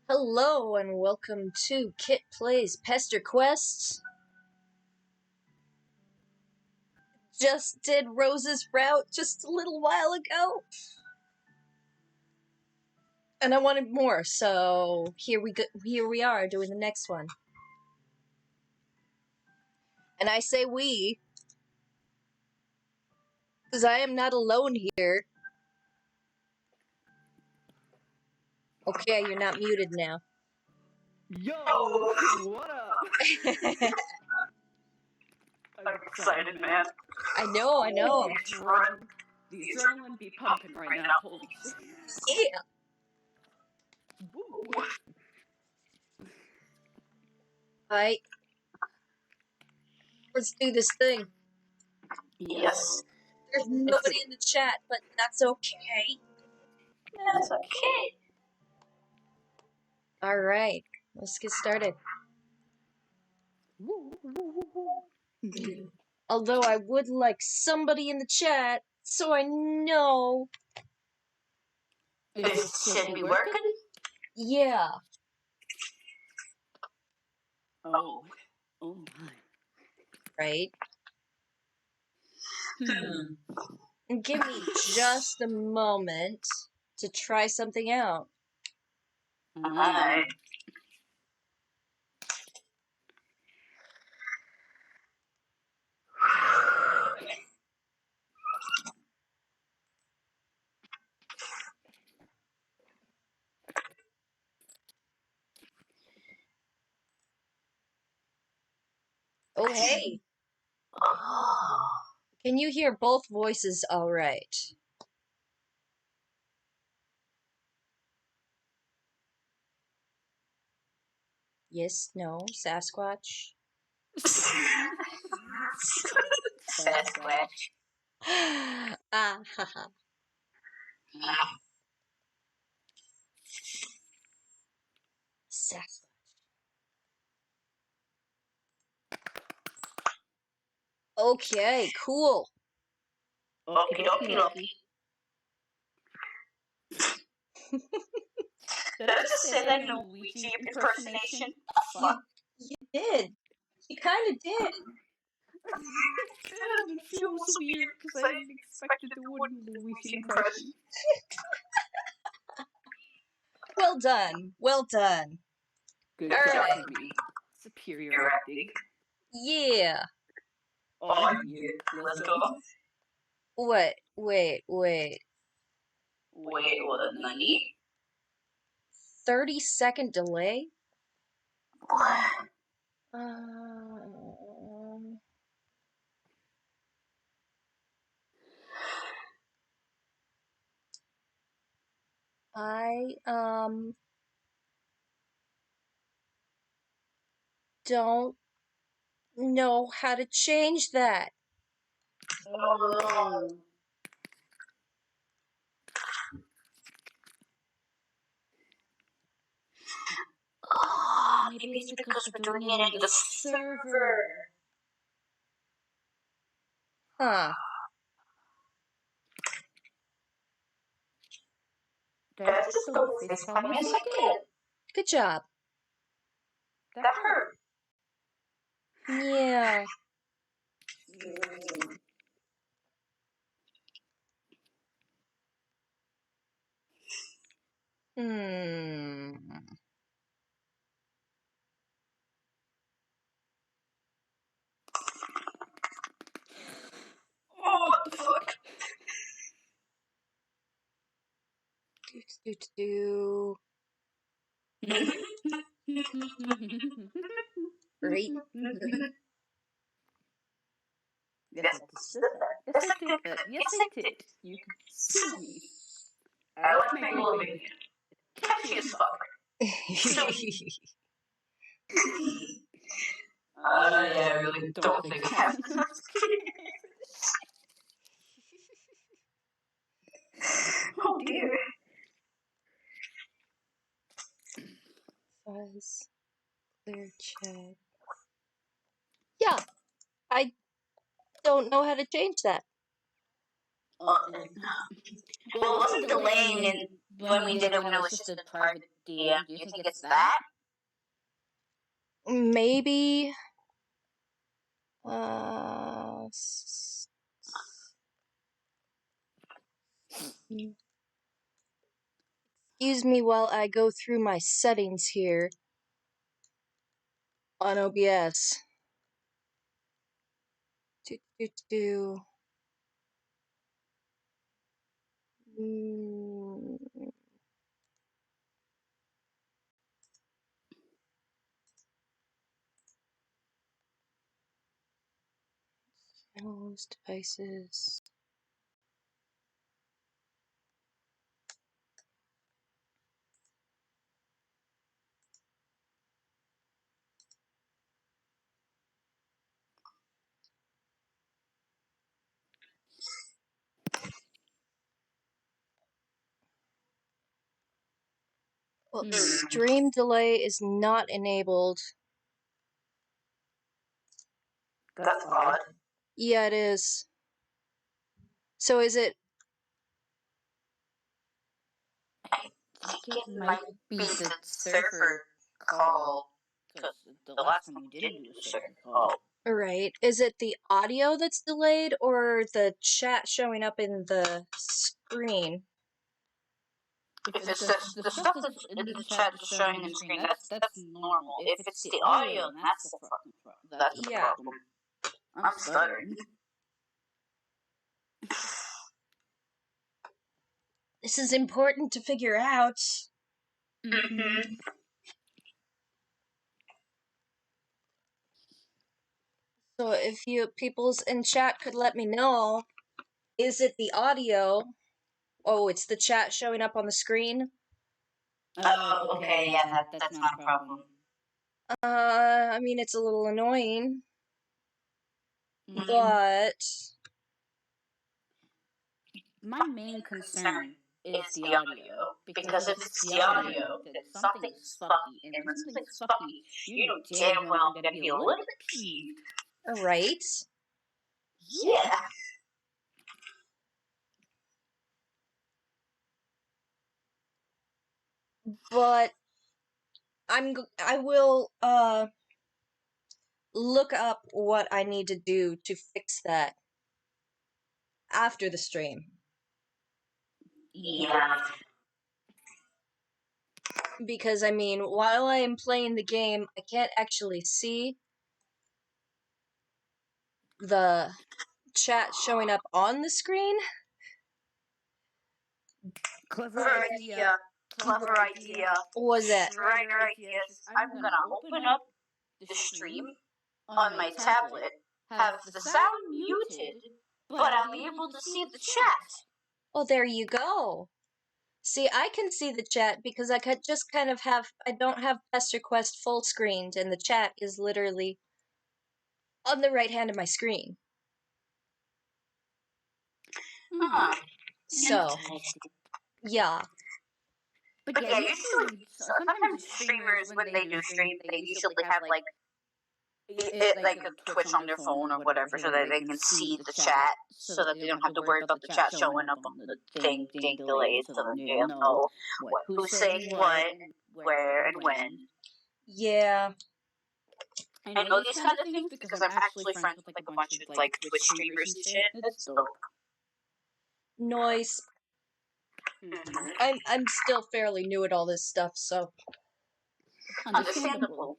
Hello and welcome to Kit Plays Pesterquest. Just did Rose's route just a little while ago. And I wanted more, so here we are doing the next one. And I say we, because I am not alone here. Okay, you're not muted now. Yo, what up? I'm excited, man. I know. The adrenaline be pumping right now, holy shit. Yeah. Woo. Alright. Let's do this thing. Yes. There's nobody in the chat, but that's okay. That's okay. Alright, let's get started. Woo. Although I would like somebody in the chat, so I know. Is shit be working? Yeah. Oh my. Right? Give me just a moment to try something out. Alright. Oh, hey. Can you hear both voices all right? Yes, no, Sasquatch? Sasquatch. Ah, haha. Sasquatch. Okay, cool. Okie dokie. Did I just say that in a Ouija impersonation? You did. You kind of did. It feels weird because I expected the Ouija impression. Well done. Well done. Good All job right. for me. Superior acting. Yeah. Oh yeah, let's go. What? Wait. Wait, what, Nani? 30-second delay? What? I don't know how to change that. Oh. Oh, maybe it's because we're doing it in the server. Huh. That's just the face palm a second. Good job. That hurt. Yeah. Oh, what the fuck? Right? Yes, I did that. Yes, I did. You can sue me. I like my glow video. Catchy as fuck. I really don't think I have enough skin. Oh dear. Fuzz. Clear check. Yeah. I don't know how to change that. Well, it wasn't delaying in when we did it when it was just a private DM. Do you think it's that? Maybe. Excuse me while I go through my settings here on OBS. Channels, devices. Well, stream delay is not enabled. That's odd. Yeah, it is. So is it? I think it might be the server call, because the last time we didn't do a server call. Right. Is it the audio that's delayed or the chat showing up in the screen? If it's the stuff that's in the chat just showing in the screen, that's normal. If it's the audio, then that's the problem. I'm stuttering. This is important to figure out. Mm-hmm. So if you peoples in chat could let me know, is it the audio? Oh, it's the chat showing up on the screen? Oh, okay, yeah, that's not a problem. I mean, it's a little annoying. Mm-hmm. But my main concern is the audio, because if it's the audio, then something's fucky, and when something's fucky, you know damn well I'm gonna be a little bit peeved. Right? Yeah. But I will look up what I need to do to fix that after the stream. Yeah. Because, I mean, while I am playing the game, I can't actually see the chat showing up on the screen. Clever idea. Clever idea. What was that? Right idea. I'm gonna open up the stream on my tablet, have the sound muted, but I'll be able to see the chat. Oh, there you go. See, I can see the chat because I could just kind of I don't have Pesterquest full screened, and the chat is literally on the right hand of my screen. So, yeah. But yeah, usually, sometimes streamers, when they do stream, they usually have like a Twitch on their phone or whatever, so that they can see the chat, so that they don't have to worry about the chat showing up on the thing being delayed, so then they'll know who's saying what, and where, and when. Yeah. I know these kind of things because I'm actually friends with like a bunch of like Twitch streamers and shit. It's dope. Noise. Mm-hmm. I'm still fairly new at all this stuff, so Understandable.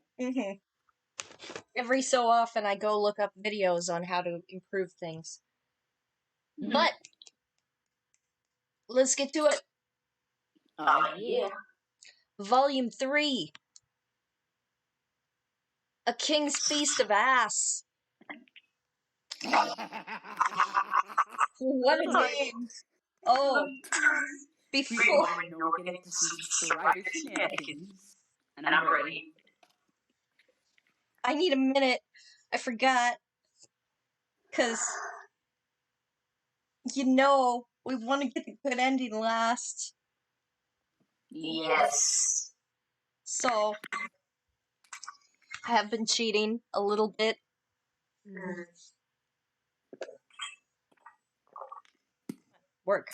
Every so often I go look up videos on how to improve things. But let's get to it. Yeah. Volume 3. A King's Feast of Ass. What a name. Oh, before I know we're getting to some Strider shenanigans. And I'm ready. I need a minute. I forgot. Because, you know, we want to get a good ending last. Yes. So, I have been cheating a little bit. Work.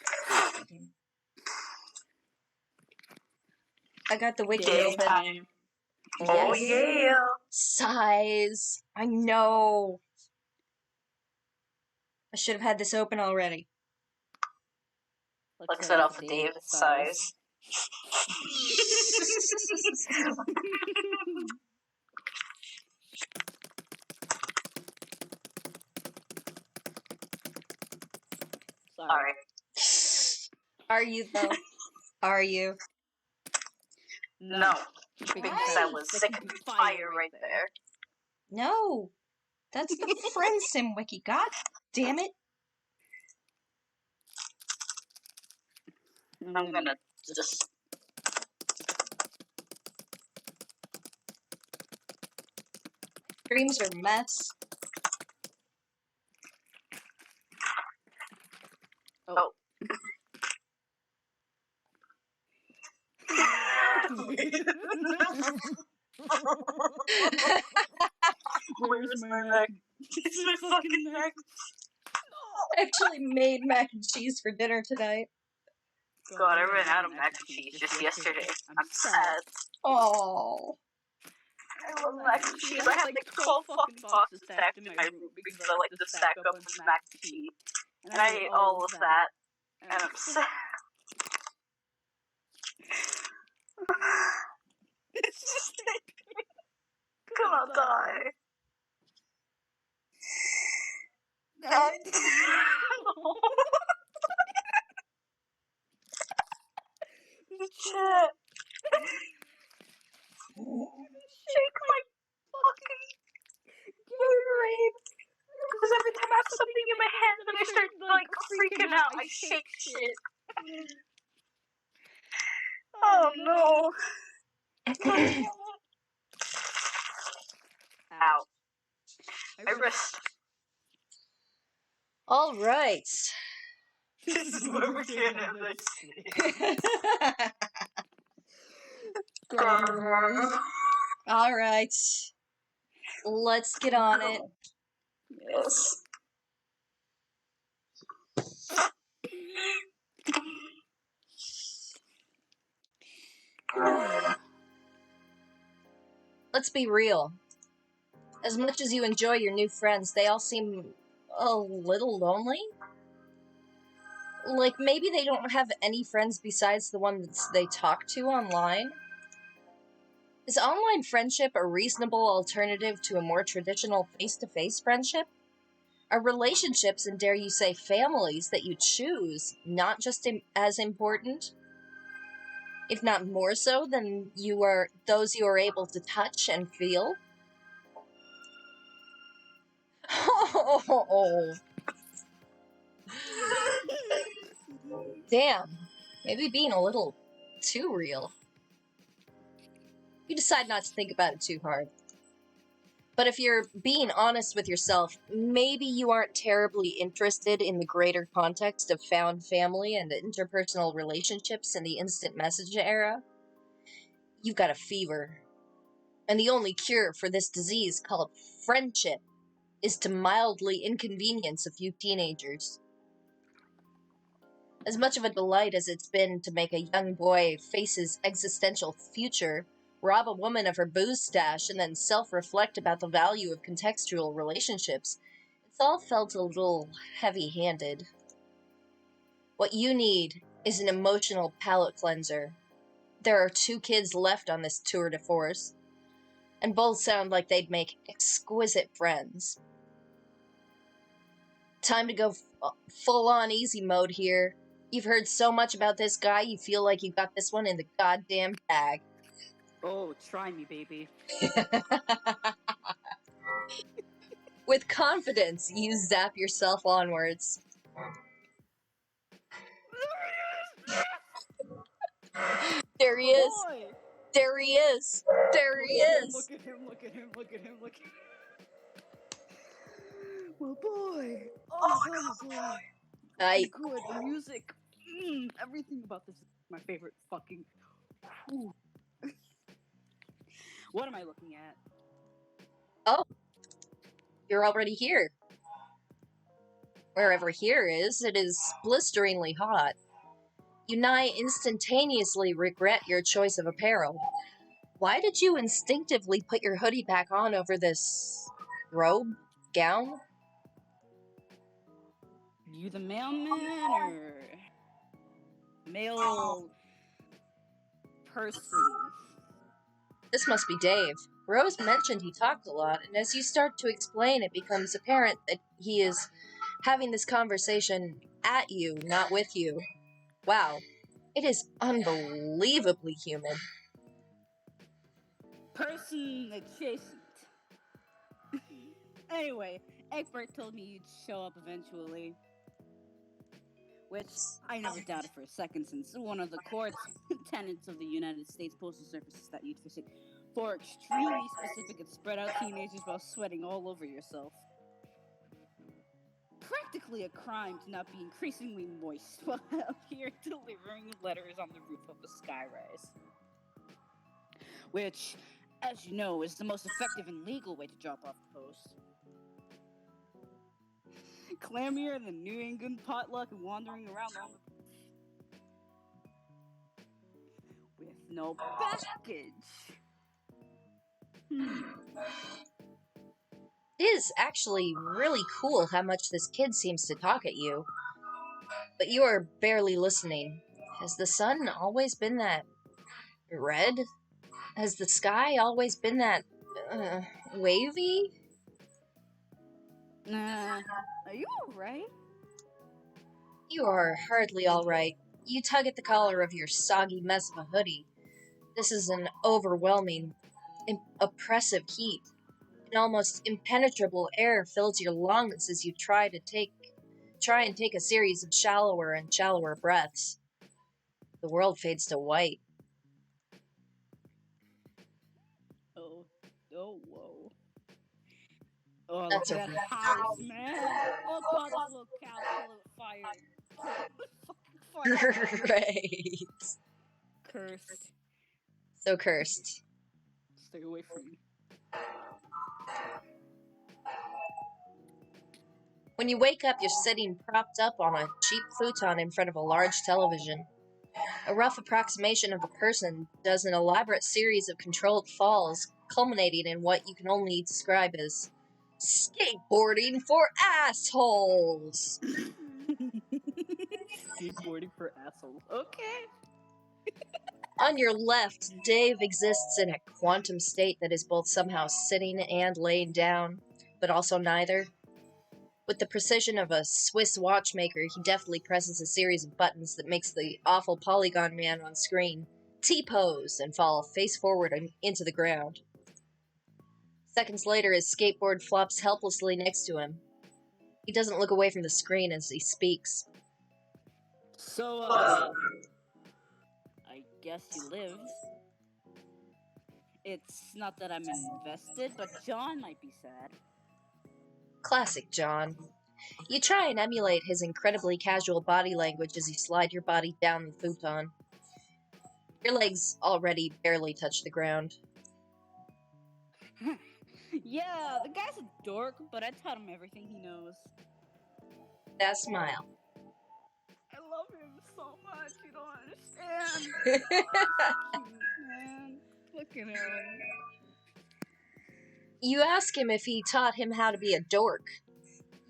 I got the wiki Game open. time. Oh, yeah. Size. I know. I should have had this open already. Let's set off David's size. Sorry. Are you, though? Are you? No. Because that was second fire right there. No. That's the friend sim wiki. God damn it. I'm gonna just... Dreams are a mess. Oh. Where's my neck? It's my fucking neck. I actually made mac and cheese for dinner tonight. God, I ran out of mac and cheese just yesterday. I'm sad. Oh. I love mac and cheese. I have like 12 fucking boxes stacked in my room because I like to stack up with mac and cheese. And I ate all of that. And I'm sad. It's just gonna die. Chat. Shake my fucking Gatorade. Because every time I have something in my hand and I start like freaking out, I shake shit. Oh no. Ow. I wrist. All right. This is where we can't have that shit. All right. Let's get on it. Yes. Let's be real. As much as you enjoy your new friends, they all seem a little lonely. Like, maybe they don't have any friends besides the ones they talk to online. Is online friendship a reasonable alternative to a more traditional face-to-face friendship? Are relationships, and dare you say families, that you choose not just as important, if not more so, than those you are able to touch and feel? Oh. Damn. Maybe being a little too real. You decide not to think about it too hard. But if you're being honest with yourself, maybe you aren't terribly interested in the greater context of found family and interpersonal relationships in the instant message era. You've got a fever. And the only cure for this disease, called friendship, is to mildly inconvenience a few teenagers. As much of a delight as it's been to make a young boy face his existential future, rob a woman of her booze stash, and then self-reflect about the value of contextual relationships, it's all felt a little heavy-handed. What you need is an emotional palate cleanser. There are 2 kids left on this tour de force, and both sound like they'd make exquisite friends. Time to go full-on easy mode here. You've heard so much about this guy, you feel like you got this one in the goddamn bag. Oh, try me, baby. With confidence, you zap yourself onwards. There he is. Boy. There he is. There he is. Look at him, look at him, look at him, look at him. Well, boy. Oh my god, boy. Good music. Everything about this is my favorite fucking... Whew. What am I looking at? Oh. You're already here. Wherever here is, it is blisteringly hot. You nigh instantaneously regret your choice of apparel. Why did you instinctively put your hoodie back on over this robe? Gown? You the mailman or mail person? This must be Dave. Rose mentioned he talked a lot, and as you start to explain, it becomes apparent that he is having this conversation at you, not with you. Wow. It is unbelievably human. Person adjacent. Anyway, Egbert told me you'd show up eventually. Which I never doubted for a second, since one of the core tenets of the United States Postal Service is that you'd visit for extremely specific and spread out teenagers while sweating all over yourself. Practically a crime to not be increasingly moist while out here delivering letters on the roof of a skyrise. Which, as you know, is the most effective and legal way to drop off the post. Clammier than New England potluck and wandering around on the with no package. It is actually really cool how much this kid seems to talk at you. But you are barely listening. Has the sun always been that red? Has the sky always been that wavy? Are you alright? You are hardly alright. You tug at the collar of your soggy mess of a hoodie. This is an overwhelming, oppressive heat. An almost impenetrable air fills your lungs as you try and take a series of shallower and shallower breaths. The world fades to white. Whoa. Oh, look That's at that house, man. Oh god, this little cow, kill it, fire. Fucking fire. Right. Cursed. So cursed. Stay away from me. When you wake up, you're sitting propped up on a cheap futon in front of a large television. A rough approximation of a person does an elaborate series of controlled falls, culminating in what you can only describe as skateboarding for assholes. Skateboarding for assholes. Okay. On your left, Dave exists in a quantum state that is both somehow sitting and laying down, but also neither. With the precision of a Swiss watchmaker, he deftly presses a series of buttons that makes the awful polygon man on screen T-pose and fall face forward into the ground. Seconds later, his skateboard flops helplessly next to him. He doesn't look away from the screen as he speaks. So, I guess you lived. It's not that I'm invested, but John might be sad. Classic John. You try and emulate his incredibly casual body language as you slide your body down the futon. Your legs already barely touch the ground. Yeah, the guy's a dork, but I taught him everything he knows. That smile. I love him so much, you don't understand. So cute, man. Look at him. You ask him if he taught him how to be a dork.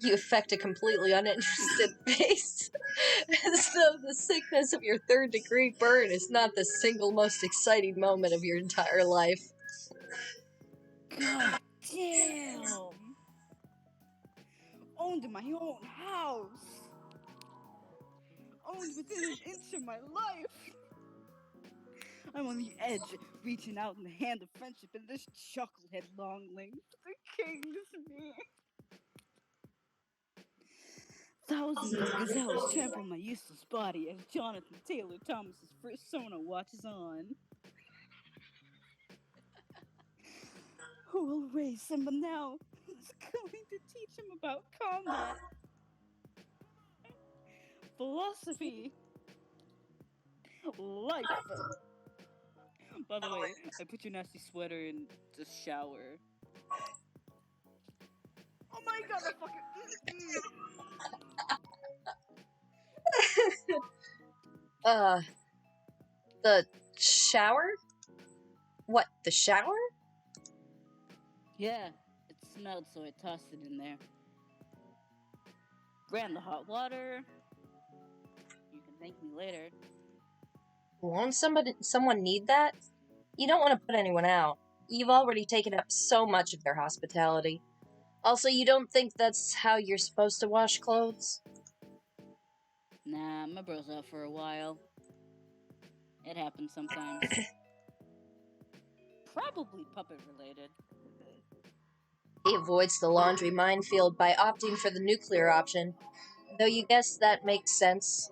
You affect a completely uninterested face, as though the sickness of your third-degree burn is not the single most exciting moment of your entire life. God damn! Owned my own house! Owned within an inch of my life! I'm on the edge, reaching out in the hand of friendship, and this chucklehead longling, the king's me. Thousands of gazelles trample my useless body as Jonathan Taylor Thomas's persona watches on. Who will raise Simba now? Who's going to teach him about combat? Philosophy. Life. By the way, I put your nasty sweater in the shower. Oh my god, I fucking... The shower? What, the shower? Yeah, it smelled, so I tossed it in there. Ran the hot water. You can thank me later. Won't someone need that? You don't want to put anyone out. You've already taken up so much of their hospitality. Also, you don't think that's how you're supposed to wash clothes? Nah, my bro's out for a while. It happens sometimes. Probably puppet related. He avoids the laundry minefield by opting for the nuclear option, though you guess that makes sense.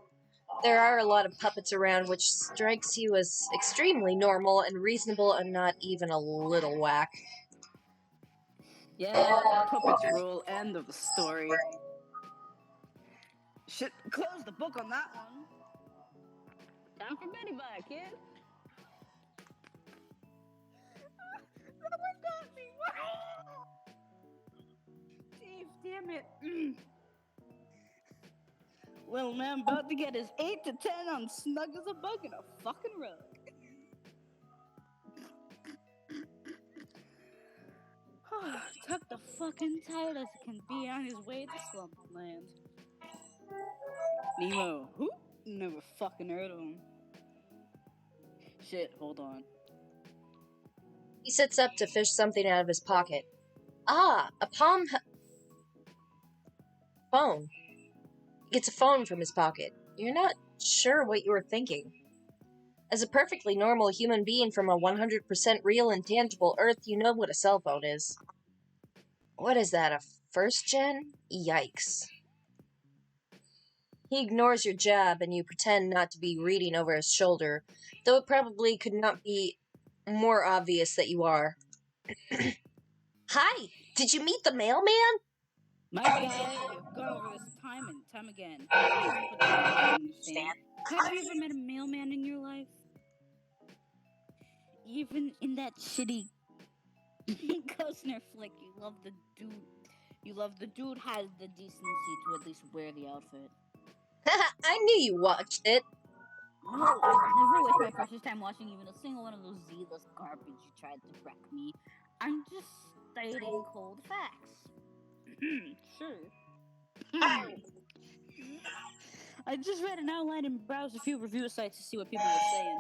There are a lot of puppets around, which strikes you as extremely normal and reasonable and not even a little whack. Yeah, puppets rule. End of the story. Should close the book on that one. Time for Betty Bye, kid. That one got me. Dave, damn it. Little man about to get his 8 to 10 on snug as a bug in a fucking rug. Tucked the fucking tight as it can be on his way to Slump Land. Nemo, who? Never fucking heard of him. Shit, hold on. He sits up to fish something out of his pocket. Ah, a phone. He gets a phone from his pocket. You're not sure what you were thinking. As a perfectly normal human being from a 100% real and tangible Earth, you know what a cell phone is. What is that, a first gen? Yikes. He ignores your jab and you pretend not to be reading over his shoulder, though it probably could not be more obvious that you are. Hi, did you meet the mailman? My guy, you've gone over this time and time again. Please put that phone in your stand. Have you ever met a mailman in your life? Even in that shitty Costner flick, you love the dude has the decency to at least wear the outfit. I knew you watched it. No, I never waste my precious time watching even a single one of those Z-less garbage you tried to wreck me. I'm just stating cold facts. Sure. I just read an outline and browsed a few review sites to see what people were saying.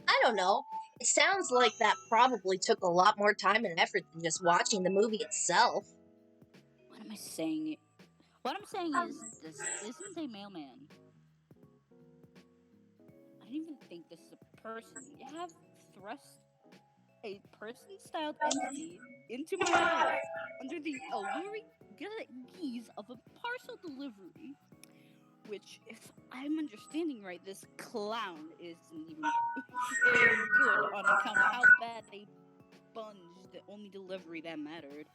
I don't know. It sounds like that probably took a lot more time and effort than just watching the movie itself. What am I saying? What I'm saying is, this isn't a mailman. I don't even think this is a person. You have thrust a person-styled entity into my life under the alluring guise of a parcel delivery, which, if I'm understanding right, this clown isn't even very good on account of how bad they bunged the only delivery that mattered.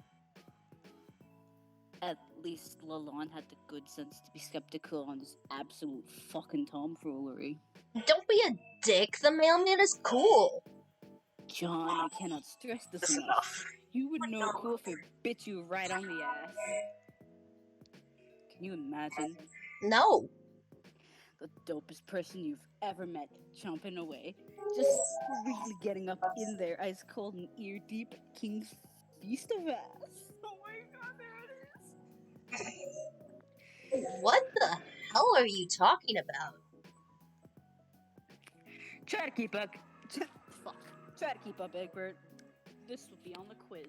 At least Lalonde had the good sense to be skeptical on this absolute fucking tomfoolery. Don't be a dick, the mailman is cool. John, I cannot stress this enough. You would know cool if it bit you right on the ass. Can you imagine? No. The dopest person you've ever met chomping away, just really getting up in there ice cold and ear deep at King's Feast of Ass. Oh my god, there it is. What the hell are you talking about? Try to keep up. Fuck. Try to keep up, Egbert. This will be on the quiz.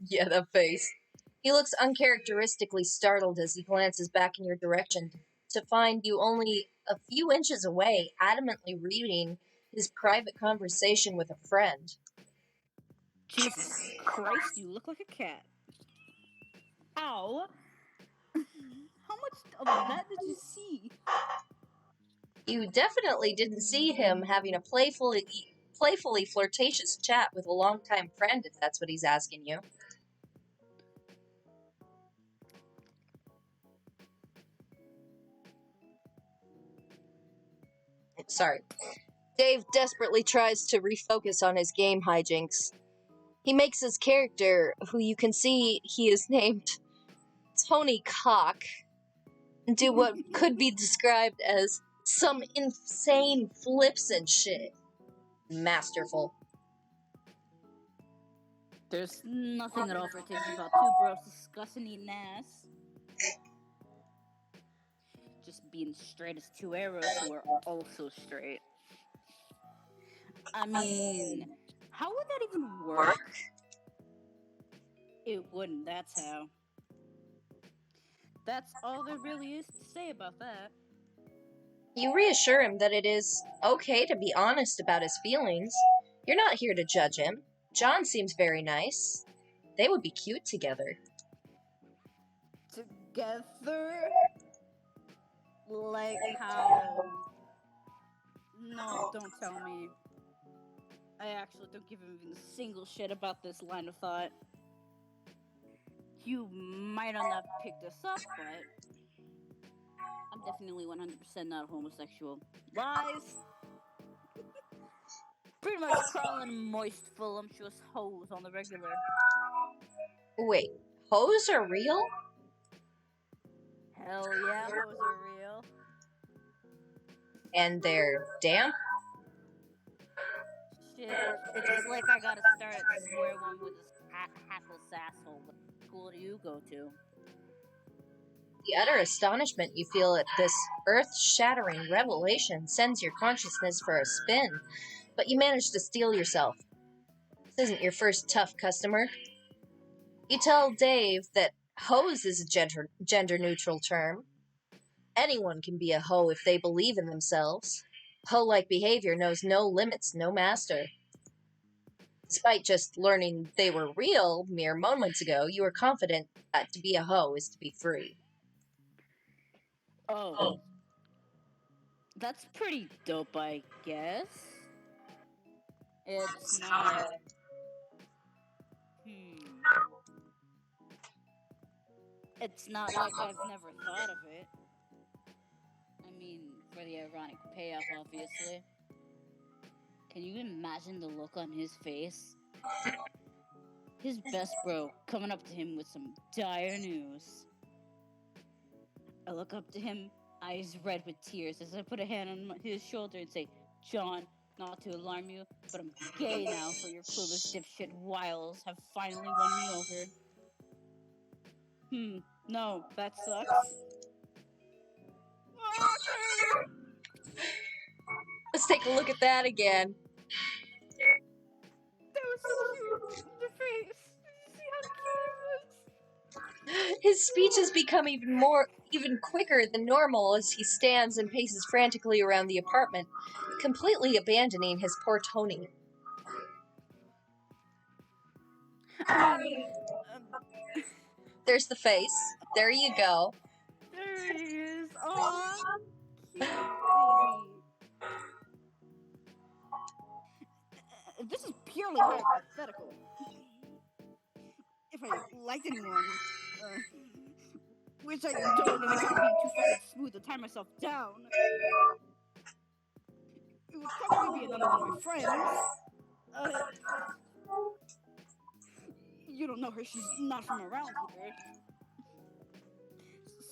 Yeah, that face. He looks uncharacteristically startled as he glances back in your direction to find you only a few inches away, adamantly reading his private conversation with a friend. Jesus Christ, you look like a cat. Ow. How much of that did you see? You definitely didn't see him having a playfully flirtatious chat with a longtime friend, if that's what he's asking you. Sorry. Dave desperately tries to refocus on his game hijinks. He makes his character, who you can see he is named Tony Cock, do what could be described as some insane flips and shit. Masterful. There's nothing at all flirtatious about two bros discussing eating ass. Just being straight as two arrows who are also straight. I mean, how would that even work? It wouldn't, that's how. That's all there really is to say about that. You reassure him that it is okay to be honest about his feelings. You're not here to judge him. John seems very nice. They would be cute together. Together? Like how... No, don't tell me. I actually don't give him even a single shit about this line of thought. You might not pick this up, but I'm definitely 100% not homosexual. Lies! Pretty much crawling moist, voluptuous hoes on the regular. Wait, hoes are real? Hell yeah, hoes are real. And they're damp? Shit, it's like I gotta start at square one with this hapless asshole. What school do you go to? The utter astonishment you feel at this earth-shattering revelation sends your consciousness for a spin, but you manage to steel yourself. This isn't your first tough customer. You tell Dave that hose is a gender-neutral term. Anyone can be a hoe if they believe in themselves. Hoe-like behavior knows no limits, no master. Despite just learning they were real mere moments ago, you are confident that to be a hoe is to be free. Oh. That's pretty dope, I guess. It's not... It's not like I've never thought of it. I mean, for the ironic payoff, obviously. Can you imagine the look on his face? His best bro coming up to him with some dire news. I look up to him, eyes red with tears, as I put a hand on his shoulder and say, John, not to alarm you, but I'm gay now, for your clueless dipshit wiles have finally won me over. No, that sucks. Let's take a look at that again. That was so cute. The face. Did you see how cute it was? His speech has become even quicker than normal as he stands and paces frantically around the apartment, completely abandoning his poor Tony. I mean, there's the face. There you go. There he is. Aw, cute baby. This is purely hypothetical. If I liked anyone, which I don't, and I kept being too fucking smooth to tie myself down, it would probably be another one of my friends. You don't know her, she's not from around here.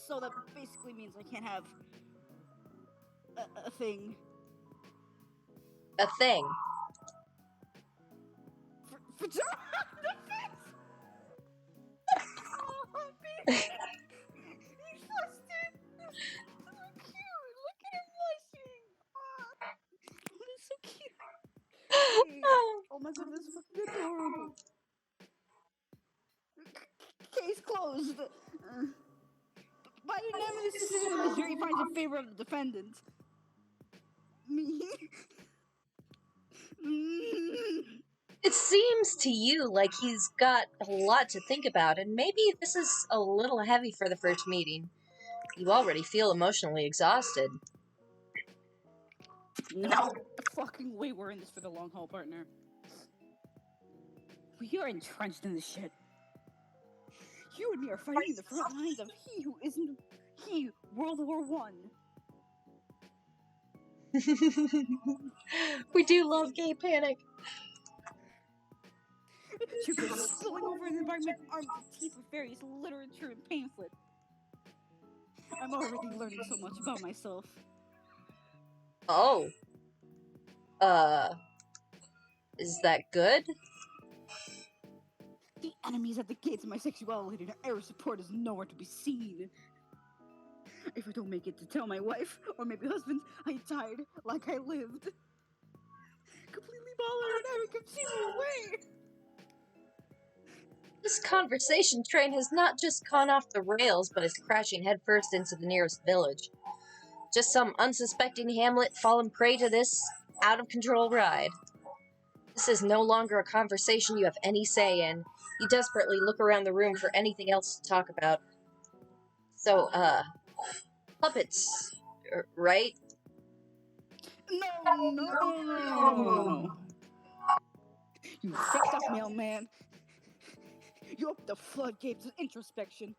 So that basically means I can't have a thing. A thing? For John! The face! Oh, baby! He's flustered! So cute! Look at him blushing! Oh, he's so cute! Hey. Oh my god, that's fucking adorable! Case closed! By unanimous decision, the jury finds in favor of the defendant. Me? It seems to you like he's got a lot to think about, and maybe this is a little heavy for the first meeting. You already feel emotionally exhausted. No fucking way we're in this for the long haul, partner. We are entrenched in this shit. You and me are fighting in the front lines of he who isn't he, World War I. We do love gay panic. You're spilling over an environment armed to teeth with various literature and pamphlets. I'm already learning so much about myself. Oh. Is that good? The enemies at the gates of my sexuality and air support is nowhere to be seen. If I don't make it to tell my wife, or maybe husband, I died like I lived. Completely baller in every conceivable way. This conversation train has not just gone off the rails, but is crashing headfirst into the nearest village. Just some unsuspecting hamlet fallen prey to this out-of-control ride. This is no longer a conversation you have any say in. You desperately look around the room for anything else to talk about. So, puppets, right? No. You fucked up, mailman. You opened the floodgates of introspection.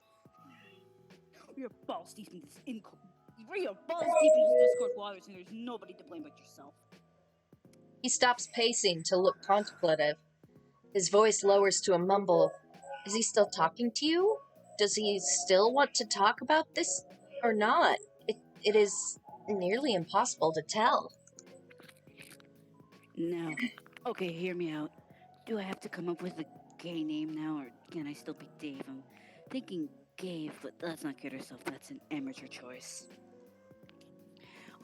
You're balls deep in this Discord waters, and there's nobody to blame but yourself. He stops pacing to look contemplative. His voice lowers to a mumble. Is he still talking to you? Does he still want to talk about this or not? It is nearly impossible to tell. No. Okay, hear me out. Do I have to come up with a gay name now, or can I still be Dave? I'm thinking Gave, but let's not kid ourselves. That's an amateur choice.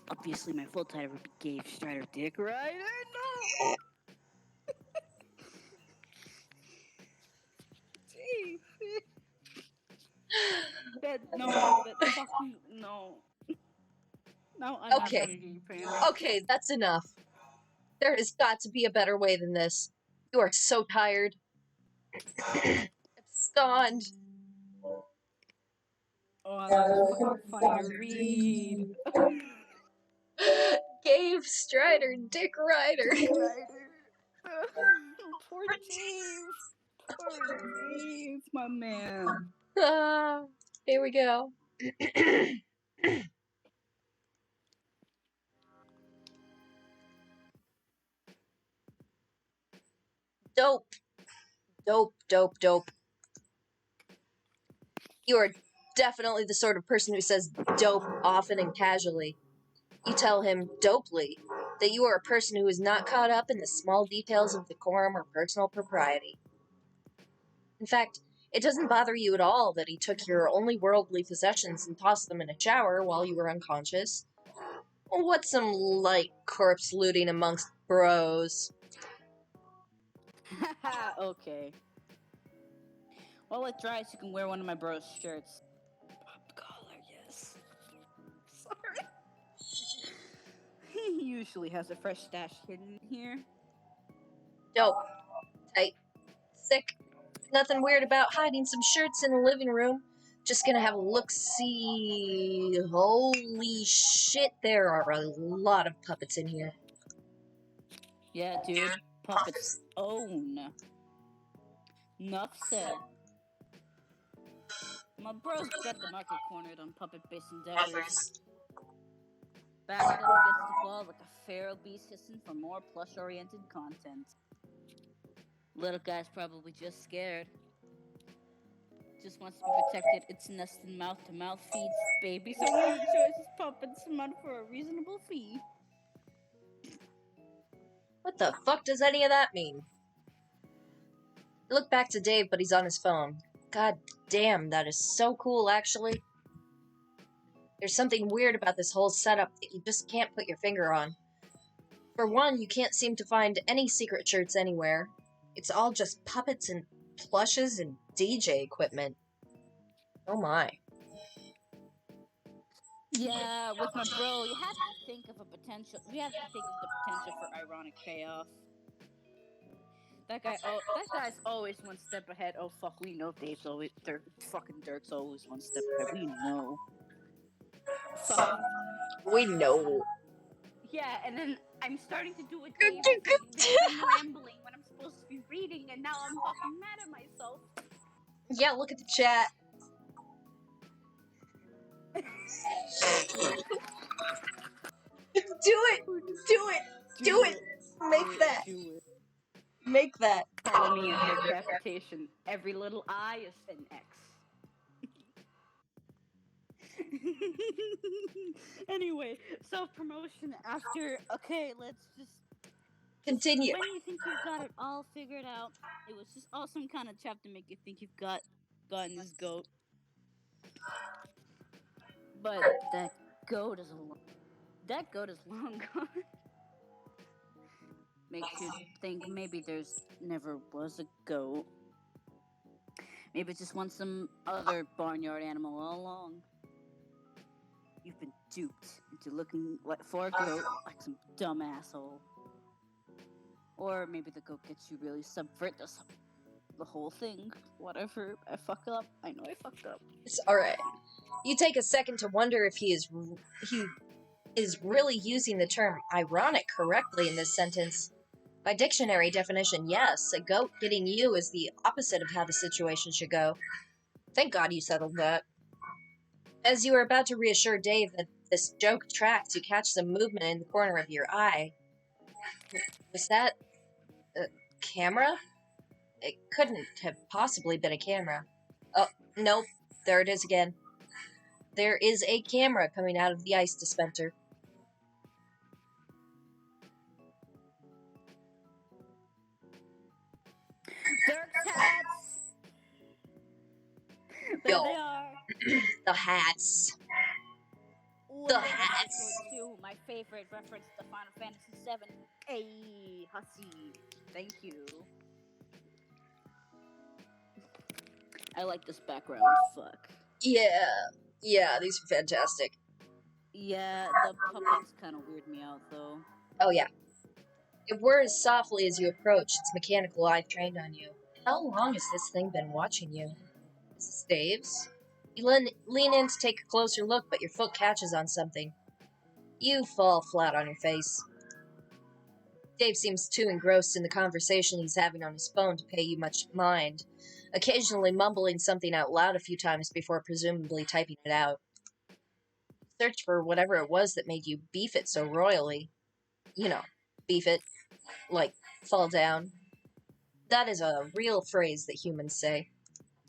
Obviously, my full title would be Gave Strider Dick Rider. No! Dave! Fuck you, no. No, I'm not Okay. ready to fan. Okay, that's enough. There has got to be a better way than this. You are so tired. Abscond. Oh, I'm not gonna fucking find a read. Gave Strider Dick Rider. Dick Rider. Poor Dave. Poor Dave, my man. Here we go. Dope. Dope, dope, dope. You are definitely the sort of person who says dope often and casually. You tell him, dopely, that you are a person who is not caught up in the small details of decorum or personal propriety. In fact, it doesn't bother you at all that he took your only worldly possessions and tossed them in a shower while you were unconscious. What's some light corpse looting amongst bros? Okay. While it dries, you can wear one of my bros' shirts. Pop collar, yes. Sorry. He usually has a fresh stash hidden here. Dope. Tight. Sick. Nothing weird about hiding some shirts in the living room. Just gonna have a look-see. Holy shit, there are a lot of puppets in here. Yeah, dude. Puppets own. Enough said. My bros got the market cornered on puppet-based endeavors. Backed up against the wall like a feral beast hissing for more plush-oriented content. Little guy's probably just scared. Just wants to be protected. It's nest and mouth-to-mouth feeds baby. So many choices, puppets, some out for a reasonable fee. What the fuck does any of that mean? I look back to Dave, but he's on his phone. God damn, that is so cool, actually. There's something weird about this whole setup that you just can't put your finger on. For one, you can't seem to find any secret shirts anywhere. It's all just puppets and plushes and DJ equipment. Oh my. Yeah, with my bro, you have to think of the potential for ironic payoff. That guy's always one step ahead. Oh fuck, we know Dave's always fucking Dirk's always one step ahead. We know. Fuck. We know. Yeah, and then I'm starting to do a Dave because I'm rambling when I'm supposed to be reading, and now I'm fucking mad at myself. Yeah, look at the chat. Do it! Do it! Do it! Make that! Make that! Follow me in decapitation. Every little I is an X. Anyway, self-promotion after. Okay, let's just Continue. when you think you've got it all figured out, it was just awesome kind of trap to make you think you've gotten this goat. But that goat is long gone. Makes you think maybe there's never was a goat. Maybe it's just once some other barnyard animal all along. You've been duped into looking for a goat like some dumb asshole. Or maybe the goat gets you really subvert the whole thing. Whatever. I fuck up. I know I fucked up. It's alright. You take a second to wonder if he is really using the term ironic correctly in this sentence. By dictionary definition, yes, a goat getting you is the opposite of how the situation should go. Thank God you settled that. As you are about to reassure Dave that this joke tracks, you catch some movement in the corner of your eye. Was that a camera? It couldn't have possibly been a camera. Oh, nope. There it is again. There is a camera coming out of the ice dispenser. Dirk's hats! There they are. The hats. The hats. Too, my favorite reference to Final Fantasy VII. Hey, hussy. Thank you. I like this background. Fuck. Yeah, these are fantastic. Yeah, the puppets kind of weird me out, though. Oh, yeah. It whirs softly as you approach, its mechanical eye trained on you. How long has this thing been watching you? Is this Dave's? You lean in to take a closer look, but your foot catches on something. You fall flat on your face. Dave seems too engrossed in the conversation he's having on his phone to pay you much mind, occasionally mumbling something out loud a few times before presumably typing it out. Search for whatever it was that made you beef it so royally. You know, beef it, like fall down. That is a real phrase that humans say.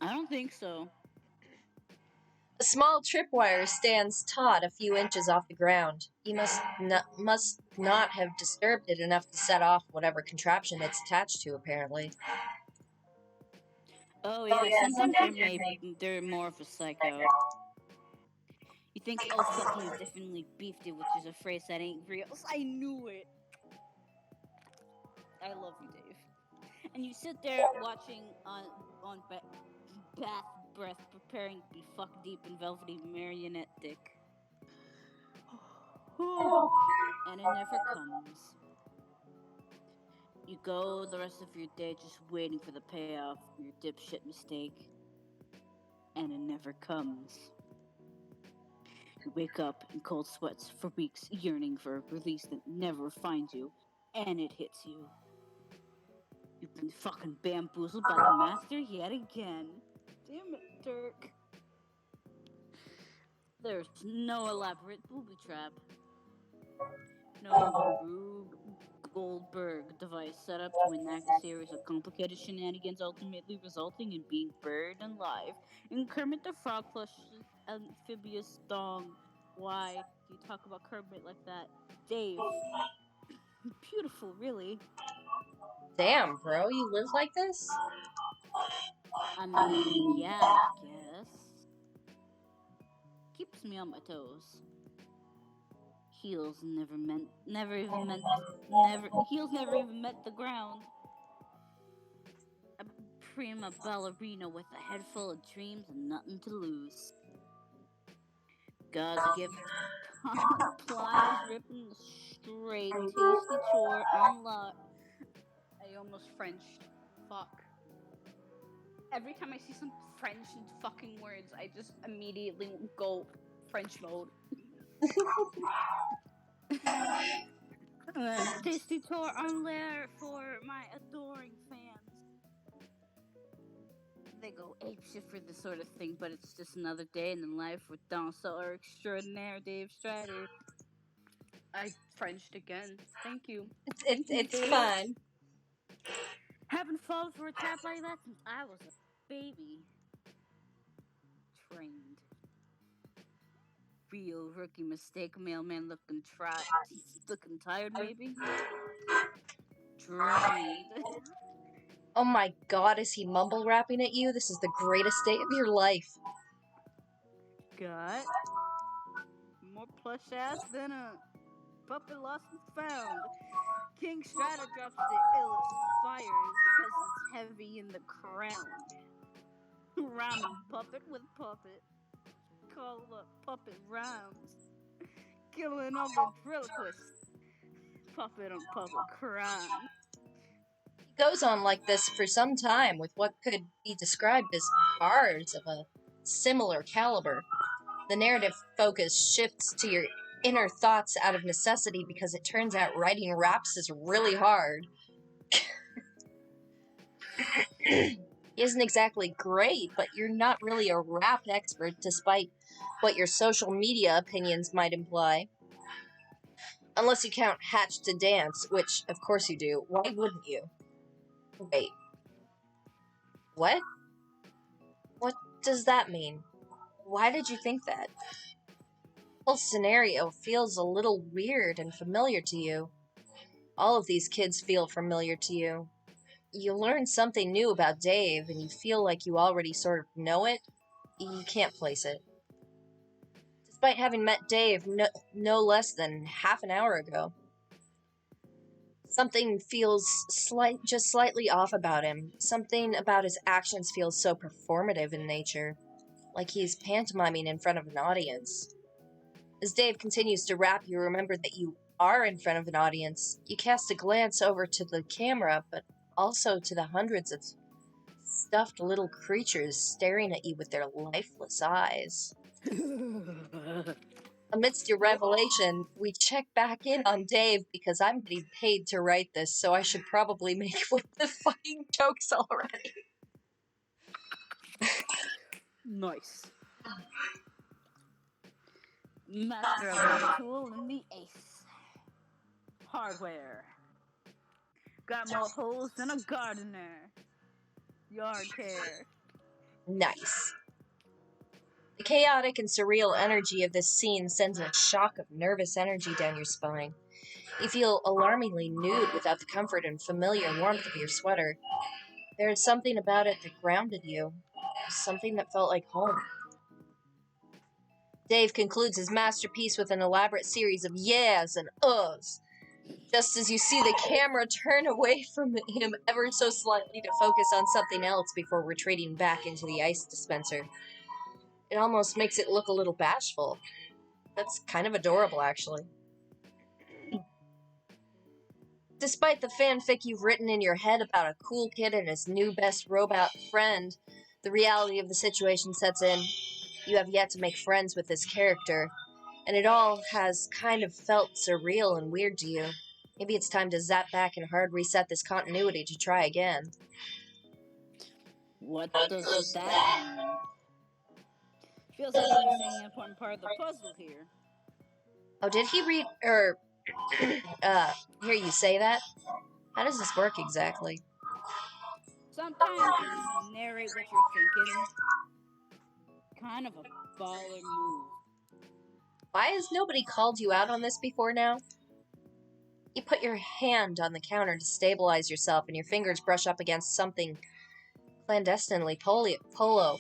I don't think so. A small tripwire stands taut a few inches off the ground. You must not have disturbed it enough to set off whatever contraption it's attached to, apparently. Oh yeah, sometimes they're more of a psycho. You think, oh fuck, you definitely beefed it, which is a phrase that ain't real. I knew it. I love you, Dave. And you sit there watching on bath breath, preparing to be fuck deep in velvety marionette dick. And it never comes. You go the rest of your day just waiting for the payoff from your dipshit mistake. And it never comes. You wake up in cold sweats for weeks, yearning for a release that never finds you, and it hits you. You've been fucking bamboozled by the master yet again. Damn it, Dirk. There's no elaborate booby trap. No Rube Goldberg device set up to enact a series of complicated shenanigans, ultimately resulting in being buried alive in Kermit the Frog plush amphibious thong. Why do you talk about Kermit like that? Dave. Beautiful, really. Damn, bro, you live like this? I mean, yeah, I guess. Keeps me on my toes. Heels never even met the ground. A prima ballerina with a head full of dreams and nothing to lose. God's gift, plies ripping the straight, tasty chore unlocked. I almost Frenched. Fuck. Every time I see some French and fucking words, I just immediately go French mode. Tasty tour on there for my adoring fans. They go apeshit for this sort of thing, but it's just another day in the life with danseur extraordinaire Dave Strider. I Frenched again. Thank you. It's fun. Haven't fallen for a trap like that since I was a baby. Trained. Real rookie mistake, mailman looking looking tired, maybe? Drained. Oh my god, is he mumble rapping at you? This is the greatest day of your life. Got more plush ass than a puppet lost and found. King Strata drops the illest fires because it's heavy in the crown. Rhyming puppet with puppet. Call up puppet rhymes. Killing all ventriloquists. Puppet on puppet crime. He goes on like this for some time with what could be described as bars of a similar caliber. The narrative focus shifts to your inner thoughts out of necessity because it turns out writing raps is really hard. He isn't exactly great, but you're not really a rap expert despite what your social media opinions might imply. Unless you count Hatch to Dance, which of course you do. Why wouldn't you? Wait. What? What does that mean? Why did you think that? The whole scenario feels a little weird and familiar to you. All of these kids feel familiar to you. You learn something new about Dave, and you feel like you already sort of know it. You can't place it. Despite having met Dave no less than half an hour ago. Something feels just slightly off about him. Something about his actions feels so performative in nature. Like he's pantomiming in front of an audience. As Dave continues to rap, you remember that you are in front of an audience. You cast a glance over to the camera, but also to the hundreds of stuffed little creatures staring at you with their lifeless eyes. Amidst your revelation, we check back in on Dave because I'm getting paid to write this, so I should probably make one of the fucking jokes already. Nice. Master of my tool and the ace. Hardware. Got more holes than a gardener. Yard care. Nice. The chaotic and surreal energy of this scene sends a shock of nervous energy down your spine. You feel alarmingly nude without the comfort and familiar warmth of your sweater. There is something about it that grounded you. Something that felt like home. Dave concludes his masterpiece with an elaborate series of yeahs and uhs. Just as you see the camera turn away from him ever so slightly to focus on something else before retreating back into the ice dispenser. It almost makes it look a little bashful. That's kind of adorable, actually. Despite the fanfic you've written in your head about a cool kid and his new best robot friend, the reality of the situation sets in. You have yet to make friends with this character, and it all has kind of felt surreal and weird to you. Maybe it's time to zap back and hard reset this continuity to try again. What does that mean? Feels like we're missing an important part of the puzzle here. Oh, did he read, hear you say that? How does this work exactly? Sometimes you just narrate what you're thinking. Kind of a baller move. Why has nobody called you out on this before now? You put your hand on the counter to stabilize yourself, and your fingers brush up against something clandestinely polo. Polio?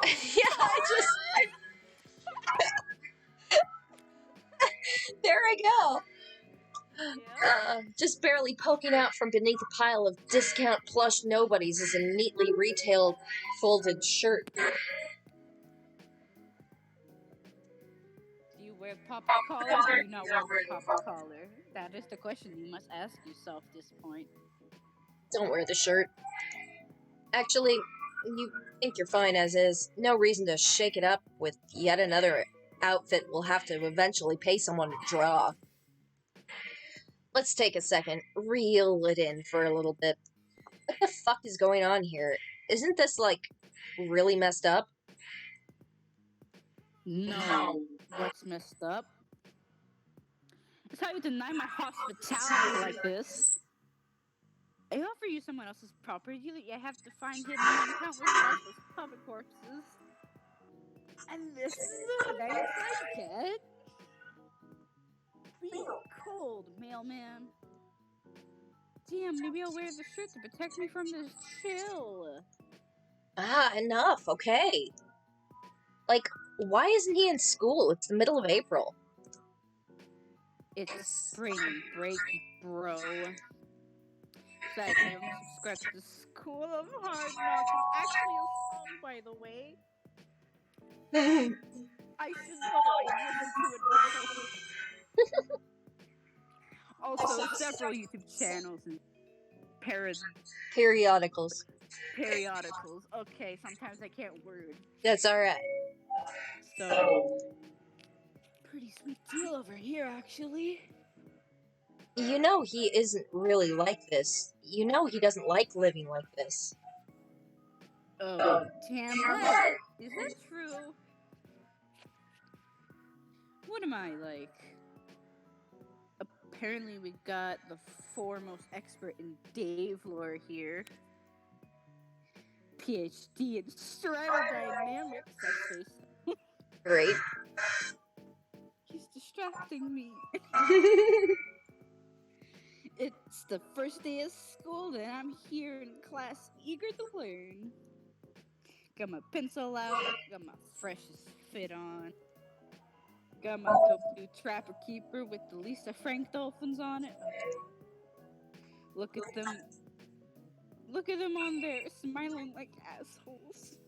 Yeah, there I go. Yeah. Just barely poking out from beneath a pile of discount plush nobodies is a neatly retailed folded shirt. Do you wear pop collar or do you not wear the pop collar? That is the question you must ask yourself at this point. Don't wear the shirt. Actually, you think you're fine as is. No reason to shake it up with yet another outfit we'll have to eventually pay someone to draw. Let's take a second, reel it in for a little bit. What the fuck is going on here? Isn't this, like, really messed up? No. What's messed up? It's how you deny my hospitality like this. I offer you someone else's property that you have to find hidden among countless lifeless puppet corpses. And this is a nighttime cat? Be cold, mailman. Damn, maybe I'll wear the shirt to protect me from this chill. Ah, enough, okay. Like, why isn't he in school? It's the middle of April. It's spring break, bro. Besides, I only subscribe to the School of Hard Knocks. It's actually a song, by the way. I should know. I listened to it before. Also, several YouTube channels and Periodicals. periodicals. Okay, sometimes I can't word. That's alright. So, pretty sweet deal over here, actually. You know he isn't really like this. You know he doesn't like living like this. Oh, damn that. Is that true? What am I like? Apparently we got the foremost expert in Dave lore here. PhD in straddle dynamics, I say so. Great. He's distracting me. It's the first day of school and I'm here in class eager to learn. Got my pencil out, got my freshest fit on. Got my go-to Trapper Keeper with the Lisa Frank dolphins on it. Look at them. Look at them on there, smiling like assholes.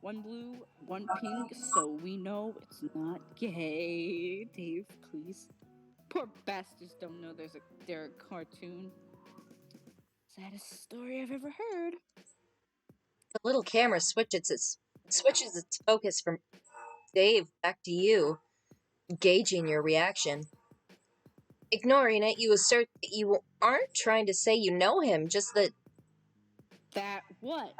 One blue, one pink, so we know it's not gay. Dave, please. Poor bastards don't know there's a Dirk cartoon. Saddest story I've ever heard. The little camera switches its focus from Dave back to you, gauging your reaction. Ignoring it, you assert that you aren't trying to say you know him, just that... That what?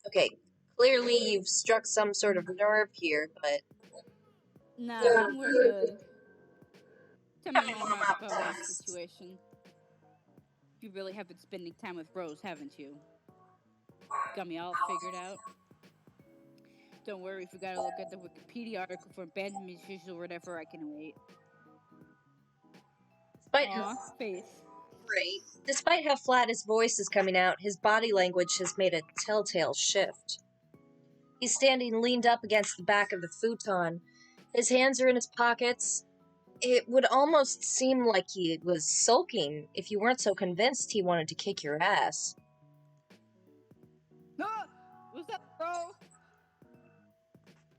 Okay, clearly you've struck some sort of nerve here, but... Nah, we're good. Tell me more about my situation. You really have been spending time with Rose, haven't you? Got me all figured out. Don't worry, if you gotta look at the Wikipedia article for abandonment issues or whatever, I can wait. Face. Great. Despite how flat his voice is coming out, his body language has made a telltale shift. He's standing leaned up against the back of the futon. His hands are in his pockets. It would almost seem like he was sulking if you weren't so convinced he wanted to kick your ass. Ah! What's up, bro?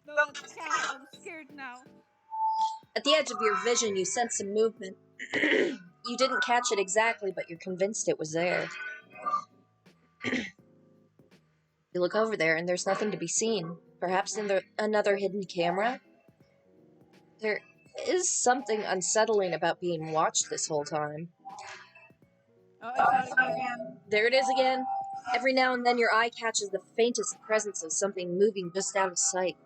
No, that's cat. I'm scared now. At the edge of your vision, you sense some movement. You didn't catch it exactly, but you're convinced it was there. You look over there, and there's nothing to be seen. Perhaps another hidden camera? There is something unsettling about being watched this whole time. Oh, I saw it again. There it is again. Every now and then your eye catches the faintest presence of something moving just out of sight.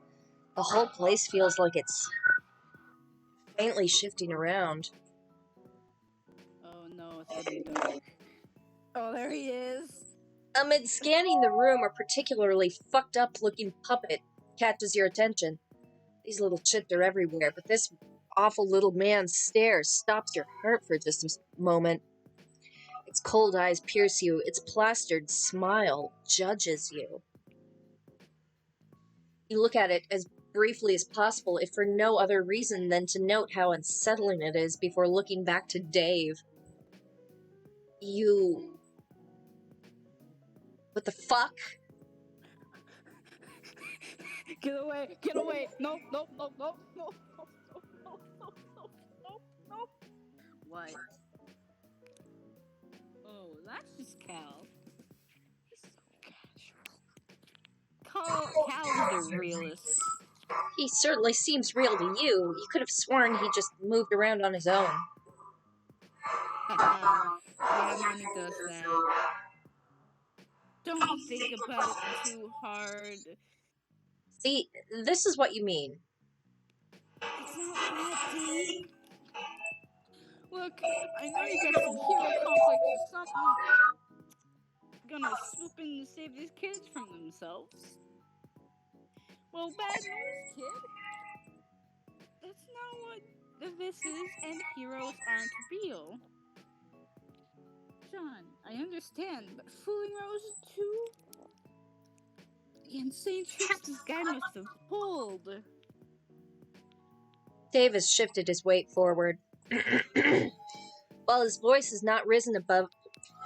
The whole place feels like it's faintly shifting around. Oh no, it's getting dark. Oh, there he is. Amid scanning the room, a particularly fucked up looking puppet catches your attention. These little shits are everywhere, but this awful little man's stare stops your heart for just a moment. Its cold eyes pierce you, its plastered smile judges you. You look at it as briefly as possible, if for no other reason than to note how unsettling it is before looking back to Dave. You... What the fuck? Get away! Get away! No! No! No! No! No! No! No! No! No! No! No! What? Oh, that's just Cal. He's so casual. Cal's the realist. He certainly seems real to you. You could have sworn he just moved around on his own. Yeah, money does that. Don't think about it too hard. See, this is what you mean. It's not that deep. Look, I know you got some hero complex or something. Gonna swoop in and save these kids from themselves. Well, bad news, kid. That's not what this is, and heroes aren't real. John, I understand, but fooling Rose too? The insane tricks this guy must have pulled. Dave has shifted his weight forward. While his voice has not risen above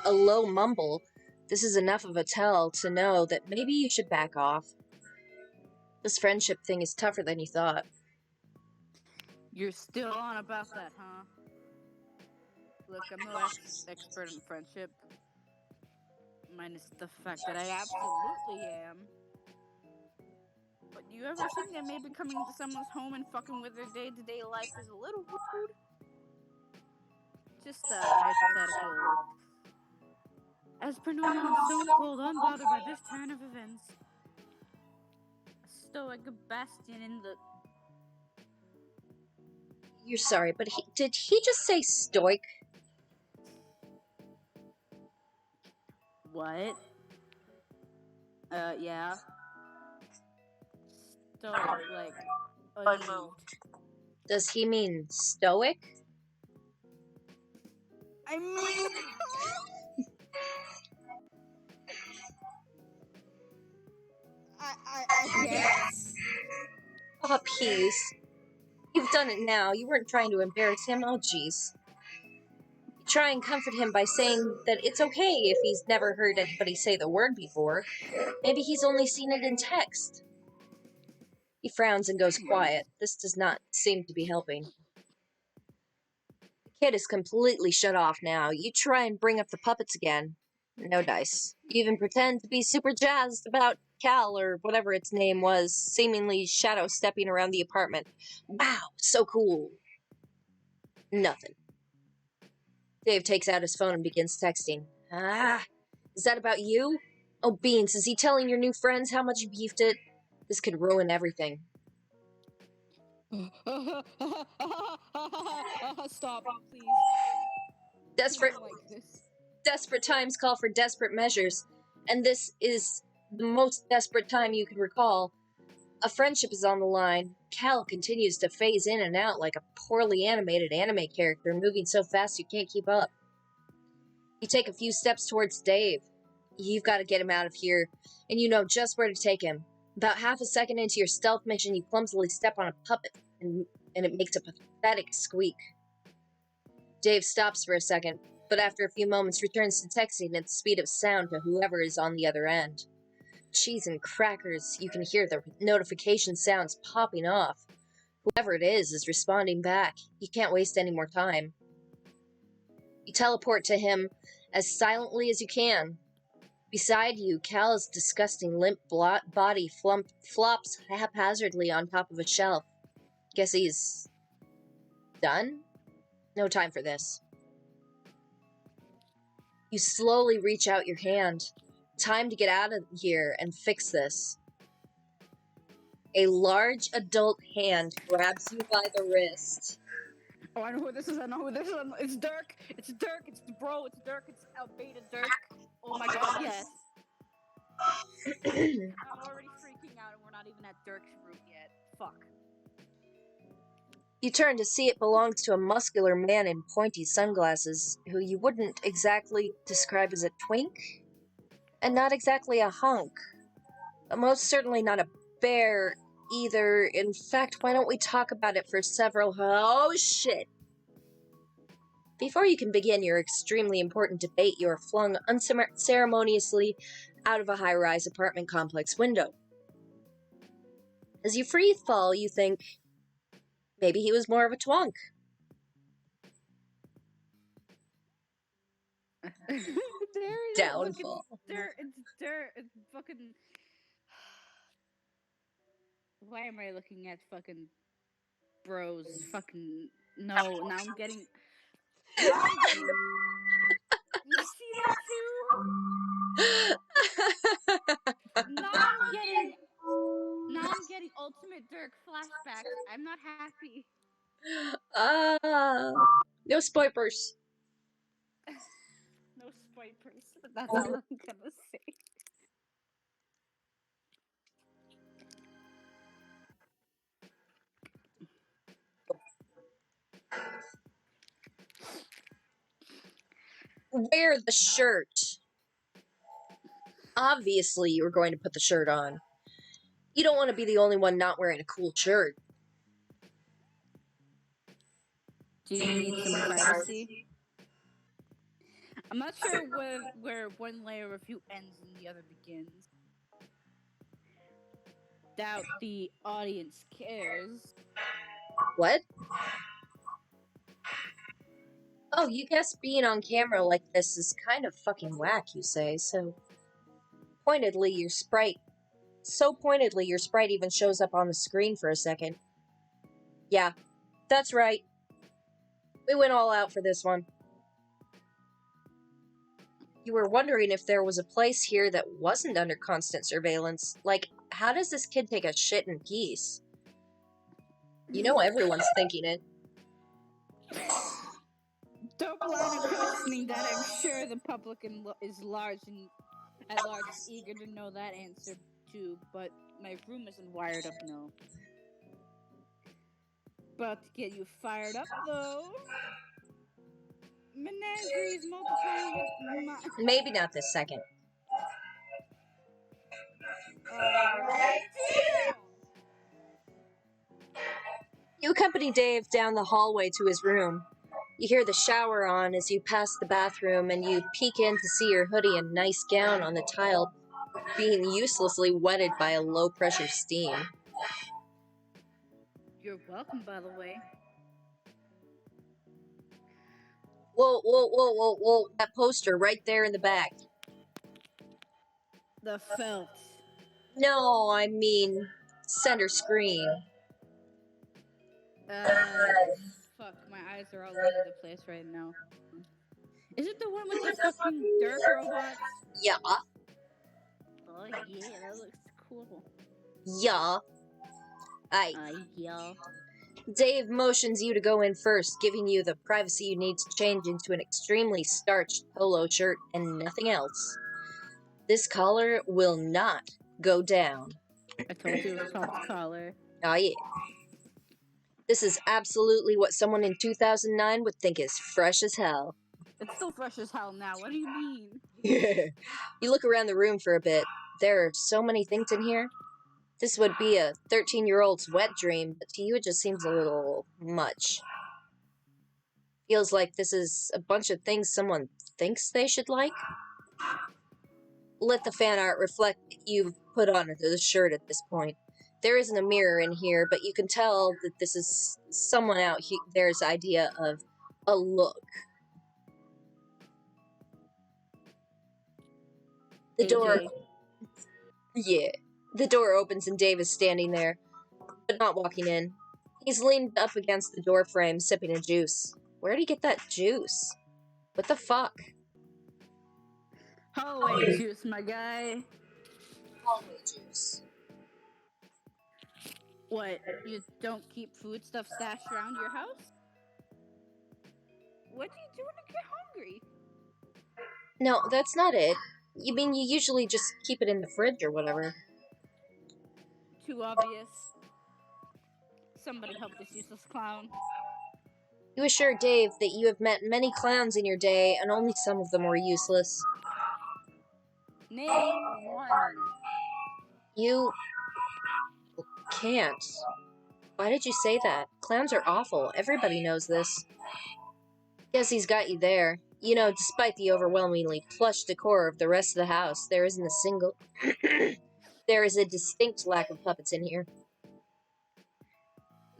a low mumble, this is enough of a tell to know that maybe you should back off. This friendship thing is tougher than you thought. You're still on about that, huh? Look, I'm no expert in friendship. Minus the fact that I absolutely am. But do you ever think that maybe coming into someone's home and fucking with their day-to-day life is a little rude? Just a hypothetical. As per normal and stone cold, unbothered by this turn of events. A stoic bastion in the... You're sorry, but did he just say stoic? What? Yeah. Stoic, like, unmoved. Does he mean stoic? I mean... I guess? Oh, please. You've done it now. You weren't trying to embarrass him. Oh, jeez. You try and comfort him by saying that it's okay if he's never heard anybody say the word before. Maybe he's only seen it in text. He frowns and goes quiet. This does not seem to be helping. The kid is completely shut off now. You try and bring up the puppets again. No dice. You even pretend to be super jazzed about Cal, or whatever its name was, seemingly shadow-stepping around the apartment. Wow, so cool. Nothing. Dave takes out his phone and begins texting. Is that about you? Oh, Beans, is he telling your new friends how much you beefed it? This could ruin everything. Stop, please. Desperate, I don't like this. Desperate times call for desperate measures, and this is the most desperate time you can recall. A friendship is on the line. Cal continues to phase in and out like a poorly animated anime character, moving so fast you can't keep up. You take a few steps towards Dave. You've got to get him out of here, and you know just where to take him. About half a second into your stealth mission, you clumsily step on a puppet, and it makes a pathetic squeak. Dave stops for a second, but after a few moments returns to texting at the speed of sound to whoever is on the other end. Cheese and crackers, you can hear the notification sounds popping off. Whoever it is responding back. You can't waste any more time. You teleport to him as silently as you can. Beside you, Cal's disgusting limp body flops haphazardly on top of a shelf. Guess he's done? No time for this. You slowly reach out your hand. Time to get out of here and fix this. A large adult hand grabs you by the wrist. Oh, I know who this is. It's Dirk. It's Dirk. It's the bro. It's Dirk. It's Beta Dirk. Oh my god, yes. I'm already freaking out and we're not even at Dirk's room yet. Fuck. You turn to see it belongs to a muscular man in pointy sunglasses, who you wouldn't exactly describe as a twink, and not exactly a hunk. Most certainly not a bear either. In fact, why don't we talk about it for several... Oh, shit! Before you can begin your extremely important debate, you are flung unceremoniously out of a high-rise apartment complex window. As you free fall, you think, maybe he was more of a twunk. Downfall. It's Dirk. It's fucking... Why am I looking at fucking bros? Fucking... No, now I'm getting... You see that too? Now I'm getting ultimate Dirk flashbacks. I'm not happy. No spoilers. No spoilers. That's all I'm gonna say. Wear the shirt. Obviously, you were going to put the shirt on. You don't want to be the only one not wearing a cool shirt. Do you need some privacy? I'm not sure where one layer of you ends and the other begins. Doubt the audience cares. What? Oh, you guess being on camera like this is kind of fucking whack, you say, so pointedly your sprite even shows up on the screen for a second. Yeah, that's right. We went all out for this one. You were wondering if there was a place here that wasn't under constant surveillance. Like, how does this kid take a shit in peace? You know everyone's thinking it. Dope line of questioning that I'm sure the public is at large is eager to know that answer too, but my room isn't wired up, no. About to get you fired up, though. Menageries multiplying with Maybe not this second. Alright, deal! You accompany Dave down the hallway to his room. You hear the shower on as you pass the bathroom, and you peek in to see your hoodie and nice gown on the tile being uselessly wetted by a low-pressure steam. You're welcome, by the way. Whoa, that poster right there in the back. The felt. No, I mean center screen. Fuck, my eyes are all over the place right now. Is it the one with the fucking Dirk robots? Yeah. Oh yeah, that looks cool. Yeah. Yeah. Dave motions you to go in first, giving you the privacy you need to change into an extremely starched polo shirt and nothing else. This collar will not go down. I told you it was called collar. Oh yeah. This is absolutely what someone in 2009 would think is fresh as hell. It's still fresh as hell now. What do you mean? You look around the room for a bit. There are so many things in here. This would be a 13-year-old's wet dream, but to you it just seems a little much. Feels like this is a bunch of things someone thinks they should like. Let the fan art reflect that you've put on the shirt at this point. There isn't a mirror in here, but you can tell that this is someone out there's idea of a look. The door... Yeah. The door opens and Dave is standing there, but not walking in. He's leaned up against the door frame, sipping a juice. Where'd he get that juice? What the fuck? Hallway juice, my guy. Hallway juice. What, you don't keep foodstuff stashed around your house? What do you do when you get hungry? No, that's not it. You mean you usually just keep it in the fridge or whatever? Too obvious. Somebody help this useless clown. You assure Dave that you have met many clowns in your day, and only some of them were useless. Name one. You... can't. Why did you say that? Clowns are awful. Everybody knows this. Guess he's got you there. You know, despite the overwhelmingly plush decor of the rest of the house, there isn't a single... There is a distinct lack of puppets in here.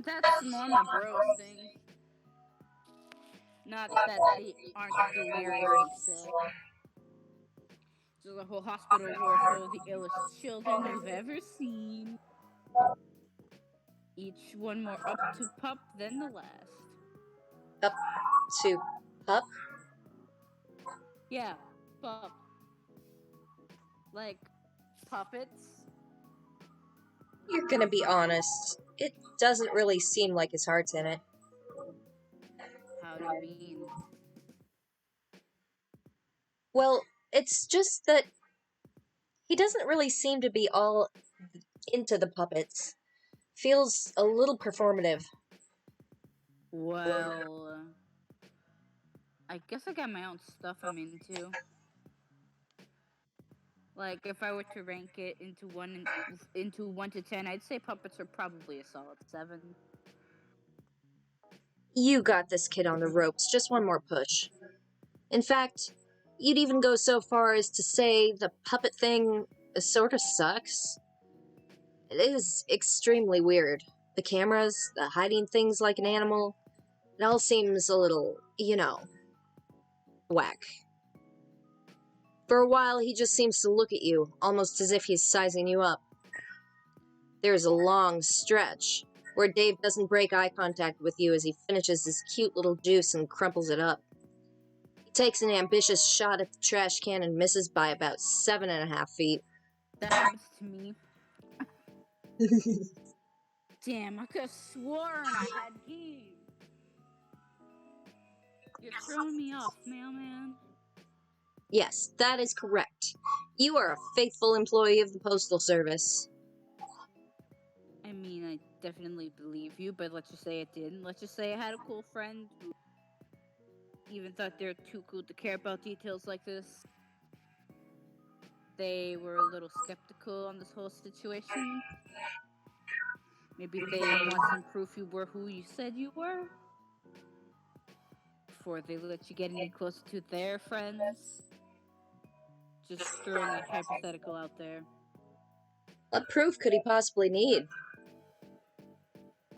That's more my bros thing. Not that they aren't deliriously sick. There's a whole hospital ward full of the illest children you've ever seen. Each one more up to pup than the last. Up to pup? Yeah, pup. Like puppets. You're gonna be honest. It doesn't really seem like his heart's in it. How do you mean? Well, it's just that he doesn't really seem to be all into the puppets. Feels a little performative. Well, I guess I got my own stuff I'm into. Like, if I were to rank it into 1 to 10, I'd say puppets are probably a solid 7. You got this kid on the ropes, just one more push. In fact, you'd even go so far as to say the puppet thing sort of sucks. It is extremely weird. The cameras, the hiding things like an animal, it all seems a little, whack. For a while, he just seems to look at you, almost as if he's sizing you up. There's a long stretch where Dave doesn't break eye contact with you as he finishes his cute little juice and crumples it up. He takes an ambitious shot at the trash can and misses by about 7.5 feet. That happens to me. Damn, I could have sworn I had game. You're throwing me off, mailman. Yes, that is correct. You are a faithful employee of the Postal Service. I mean, I definitely believe you, but let's just say it didn't. Let's just say I had a cool friend who even thought they're too cool to care about details like this. They were a little skeptical on this whole situation. Maybe they want some proof you were who you said you were before they let you get any closer to their friends. Just throwing that hypothetical out there. What proof could he possibly need?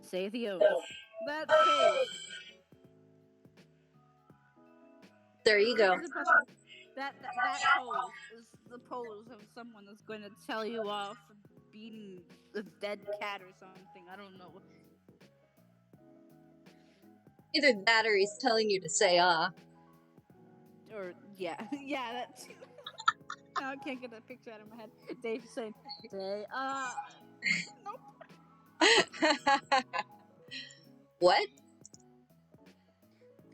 Say the oath. That face. There you go. That pose is the pose of someone that's going to tell you off for beating a dead cat or something. I don't know. Either that or he's telling you to say Or yeah, that too. Now I can't get that picture out of my head. Dave saying, "Say nope." What?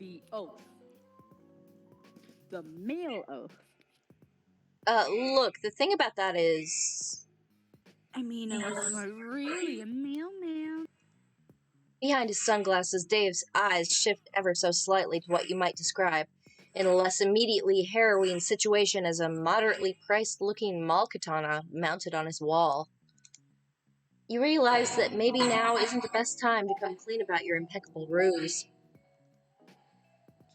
The oath. The male oath. Look, the thing about that is... I mean, unless you are really a mailman. Behind his sunglasses, Dave's eyes shift ever so slightly to what you might describe, in a less immediately harrowing situation, as a moderately priced-looking mall katana mounted on his wall. You realize that maybe now isn't the best time to come clean about your impeccable ruse.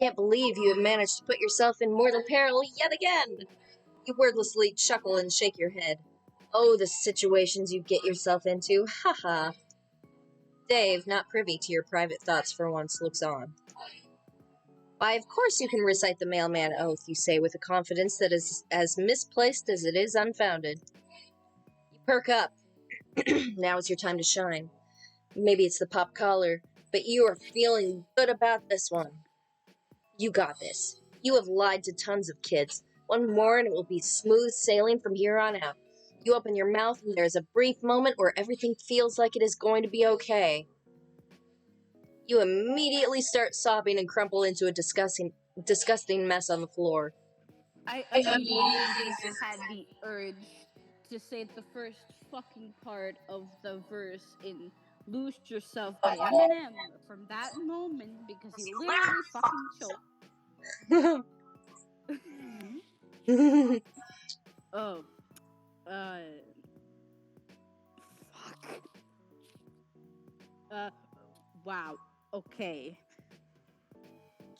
Can't believe you have managed to put yourself in mortal peril yet again! You wordlessly chuckle and shake your head. Oh, the situations you get yourself into, haha. Dave, not privy to your private thoughts for once, looks on. Why, of course you can recite the mailman oath, you say with a confidence that is as misplaced as it is unfounded. You perk up. Now is your time to shine. Maybe it's the pop collar, but you are feeling good about this one. You got this. You have lied to tons of kids. One more and it will be smooth sailing from here on out. You open your mouth and there is a brief moment where everything feels like it is going to be okay. You immediately start sobbing and crumple into a disgusting mess on the floor. I immediately just had the urge to say the first fucking part of the verse in Lose Yourself by Eminem from that moment because he literally fucking choked. Oh. Fuck. Wow. Okay.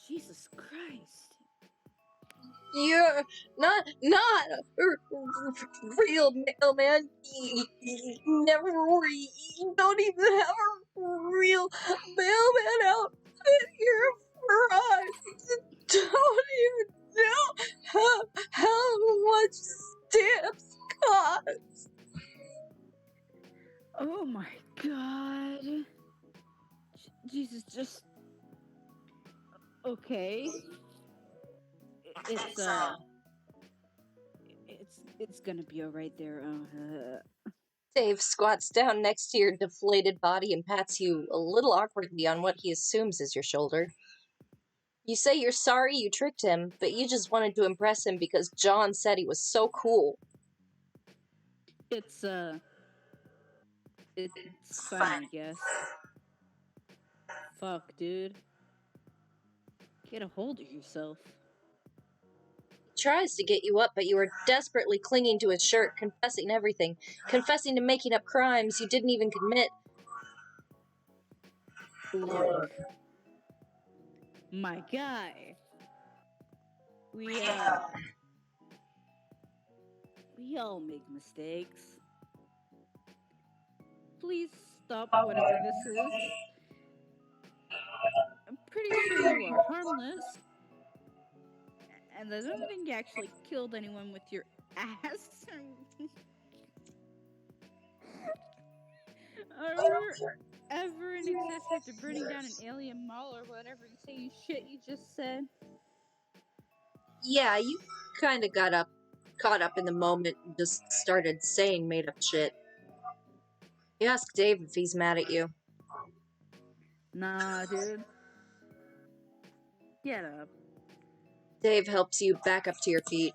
Jesus Christ. You're not a real mailman. You don't even have a real mailman outfit here for us. Don't even know how much stamps cost. Oh my god. Jesus, just... Okay. It's gonna be alright there. Dave squats down next to your deflated body and pats you a little awkwardly on what he assumes is your shoulder. You say you're sorry you tricked him, but you just wanted to impress him because John said he was so cool. It's fine, I guess. Fuck, dude. Get a hold of yourself. He tries to get you up, but you are desperately clinging to his shirt, confessing everything. Confessing to making up crimes you didn't even commit. Look. My guy. We all make mistakes. Please stop whatever this is. I'm pretty sure you are harmless. And I don't think you actually killed anyone with your ass. Or ever an accessory to burning down an alien mall or whatever insane shit you just said. Yeah, you kind of caught up in the moment and just started saying made up shit. You ask Dave if he's mad at you. Nah, dude. Get up. Dave helps you back up to your feet.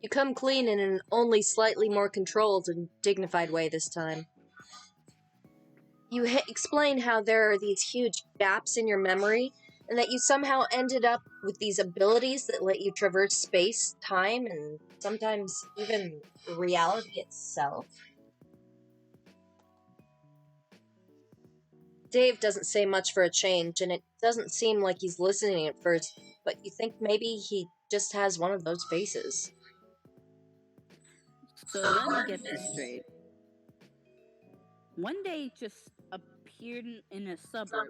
You come clean in an only slightly more controlled and dignified way this time. You explain how there are these huge gaps in your memory, and that you somehow ended up with these abilities that let you traverse space, time, and sometimes even reality itself. Dave doesn't say much for a change, and it doesn't seem like he's listening at first, but you think maybe he just has one of those faces. So let me get this straight. One day it just appeared in a suburb.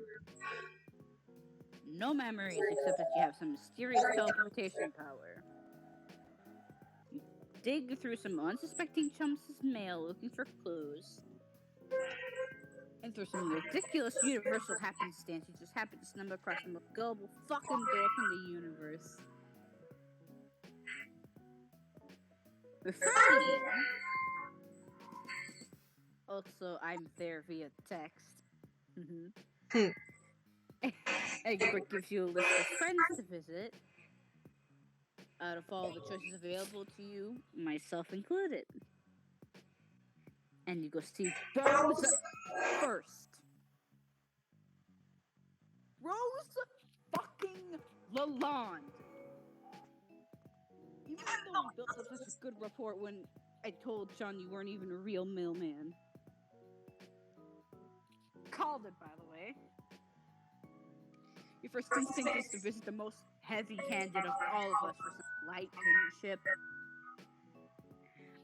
No memories except that you have some mysterious teleportation power. You dig through some unsuspecting chumps' mail looking for clues. And through some ridiculous universal happenstance, you just happen to stumble across the most gullible fucking dork in the universe. Refer to him. Also, I'm there via text. Egbert gives you a list of friends to visit. Out of all the choices available to you, myself included. And you go see Rose first. Rose fucking Lalonde. Even though we built up such a good rapport when I told Sean you weren't even a real mailman. Called it, by the way. Your first instinct is to visit the most heavy-handed of all of us for some light kinship.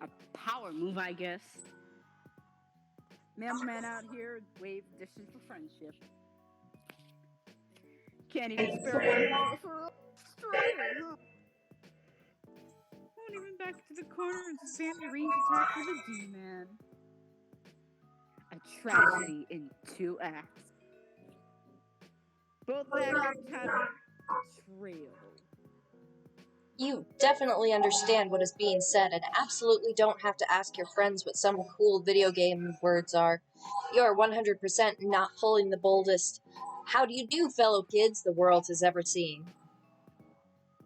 A power move, I guess. Mailman out here, wave dishes for friendship. Can't even spare a word for Australia, huh? Won't even back to the corner and spam your range attack with a D-man. A tragedy in 2 acts. Both acts titled Betrayal. You definitely understand what is being said and absolutely don't have to ask your friends what some cool video game words are. You're 100% not pulling the boldest "how do you do, fellow kids" the world has ever seen.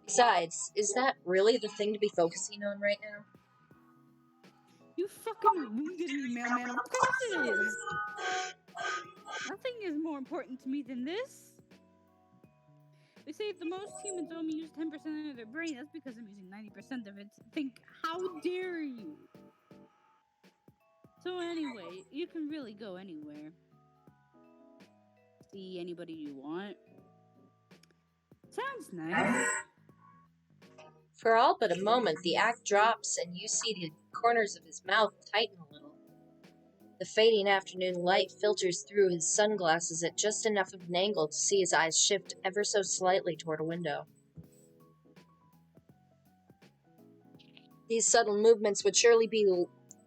Besides, is that really the thing to be focusing on right now? You fucking wounded me, mailman. Of course it is. Nothing is more important to me than this. They say if the most humans only use 10% of their brain, that's because I'm using 90% of it. Think, how dare you? So anyway, you can really go anywhere. See anybody you want. Sounds nice. For all but a moment, the act drops and you see the corners of his mouth tighten a little. The fading afternoon light filters through his sunglasses at just enough of an angle to see his eyes shift ever so slightly toward a window. These subtle movements would surely be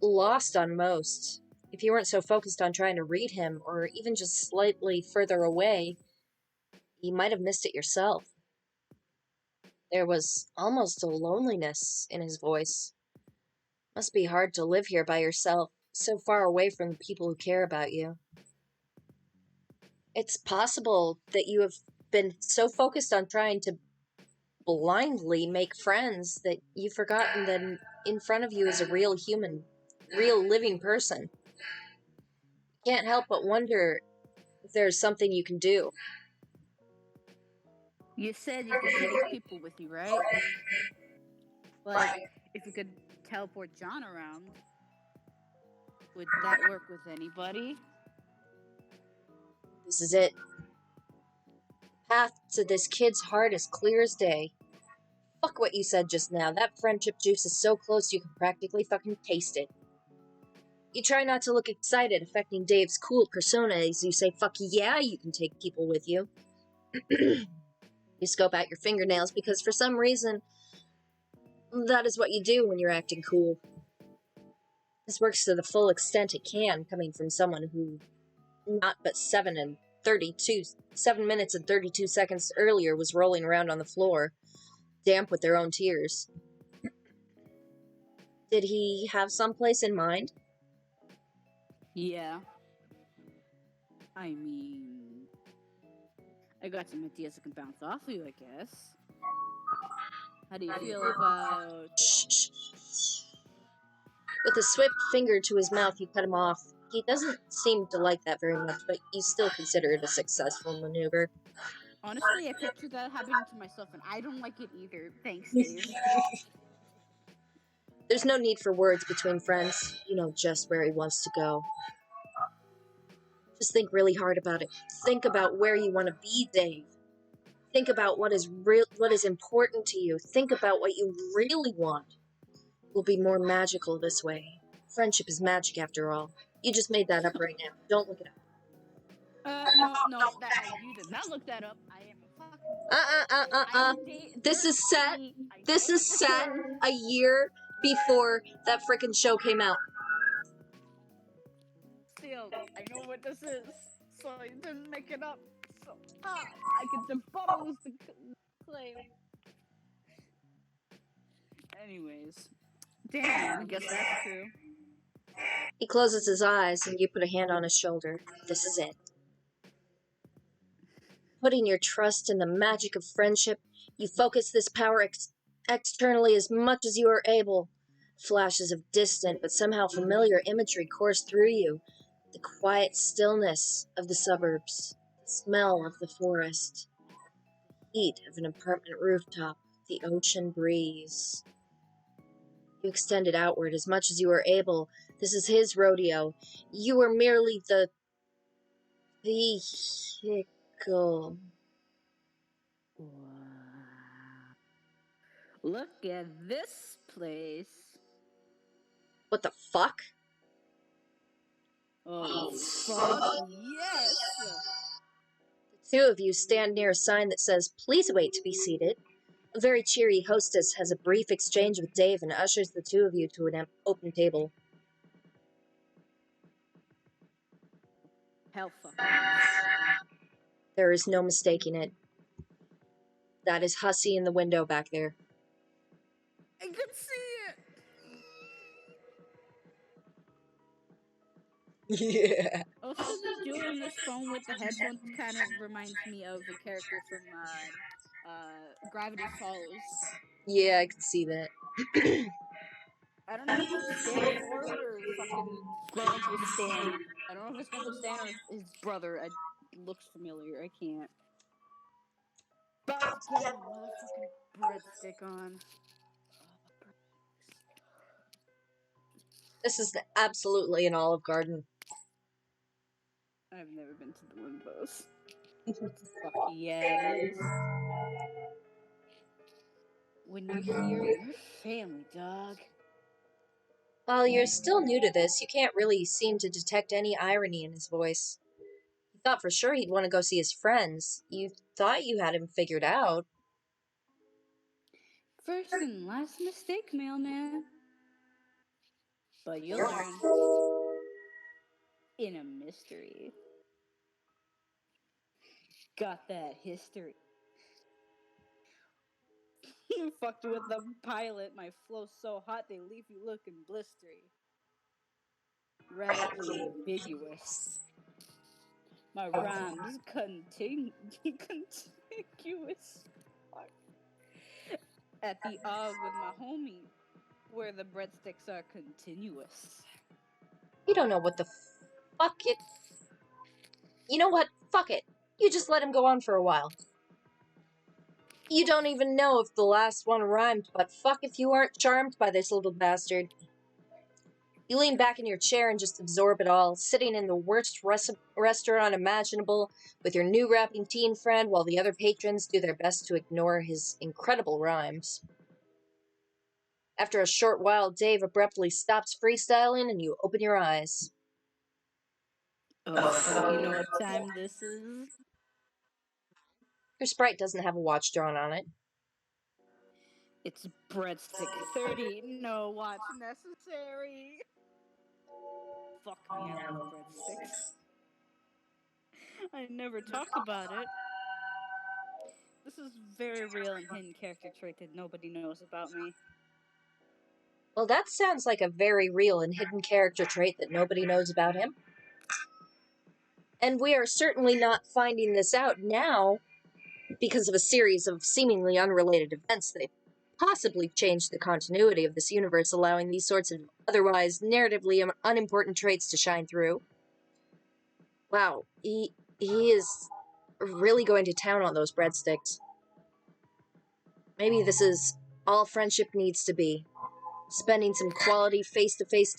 lost on most. If you weren't so focused on trying to read him, or even just slightly further away, you might have missed it yourself. There was almost a loneliness in his voice. Must be hard to live here by yourself, so far away from the people who care about you. It's possible that you have been so focused on trying to blindly make friends that you've forgotten that in front of you is a real human, real living person. Can't help but wonder if there's something you can do. You said you could take people with you, right? Like, if you could teleport John around, would that work with anybody? This is it. Path to this kid's heart is clear as day. Fuck what you said just now. That friendship juice is so close you can practically fucking taste it. You try not to look excited, affecting Dave's cool persona as you say, fuck yeah, you can take people with you. You scope out your fingernails because for some reason, that is what you do when you're acting cool. This works to the full extent it can, coming from someone who not but 7 minutes and 32 seconds earlier was rolling around on the floor, damp with their own tears. Did he have someplace in mind? Yeah. I mean, I got some ideas I can bounce off of you, I guess. How do you feel about... Shh. With a swift finger to his mouth, you cut him off. He doesn't seem to like that very much, but you still consider it a successful maneuver. Honestly, I pictured that happening to myself, and I don't like it either. Thanks, Dave. There's no need for words between friends. You know just where he wants to go. Just think really hard about it. Think about where you want to be, Dave. Think about what is important to you. Think about what you really want. It will be more magical this way. Friendship is magic, after all. You just made that up right now. Don't look it up. No, you did not look that up. I am fucking... This is set. This is set a year before that frickin' show came out. Still, I know what this is, so you didn't make it up. So, I can debose the claim. Anyways, damn, I guess that's true. He closes his eyes, and you put a hand on his shoulder. This is it. Putting your trust in the magic of friendship, you focus this power externally as much as you are able. Flashes of distant but somehow familiar imagery course through you. The quiet stillness of the suburbs, the smell of the forest, the heat of an apartment rooftop, the ocean breeze. You extend it outward as much as you are able. This is his rodeo. You are merely the vehicle. Wow. Look at this place. What the fuck? Oh, fuck yes! The two of you stand near a sign that says, "Please wait to be seated." A very cheery hostess has a brief exchange with Dave and ushers the two of you to an open table. Hell fucking yes. There is no mistaking it. That is Hussy in the window back there. I can see it! Yeah. Also, the dude on this phone with the headphones kind of reminds me of a character from Gravity Falls. Yeah, I can see that. I don't know if it's Stanford or fucking stands with Stan. I don't know if it stands with Stan or his brother. It looks familiar. I can't. About to get a motherfucking breadstick on. This is absolutely an Olive Garden. I've never been to the one of those. Fuck yeah, it is. When you're here, you're family, dog. While you're still new to this, you can't really seem to detect any irony in his voice. You thought for sure he'd want to go see his friends. You thought you had him figured out. First and last mistake, mailman. But you'll learn. In a mystery. Got that history. You fucked with the pilot. My flow's so hot they leave you looking blistery. Radically ambiguous. My rhymes contiguous. At the og with my homie, where the breadsticks are continuous. You don't know what the fuck it... You know what? Fuck it. You just let him go on for a while. You don't even know if the last one rhymed, but fuck if you aren't charmed by this little bastard. You lean back in your chair and just absorb it all, sitting in the worst restaurant imaginable with your new rapping teen friend while the other patrons do their best to ignore his incredible rhymes. After a short while, Dave abruptly stops freestyling and you open your eyes. Oh fuck, you know what time this is? Your sprite doesn't have a watch drawn on it. It's breadstick 30. No watch necessary. Fuck me, I love breadsticks. I never talk about it. This is very real and hidden character trait that nobody knows about me. Well, that sounds like a very real and hidden character trait that nobody knows about him. And we are certainly not finding this out now because of a series of seemingly unrelated events that possibly changed the continuity of this universe, allowing these sorts of otherwise narratively unimportant traits to shine through. Wow, he is really going to town on those breadsticks. Maybe this is all friendship needs to be. Spending some quality face-to-face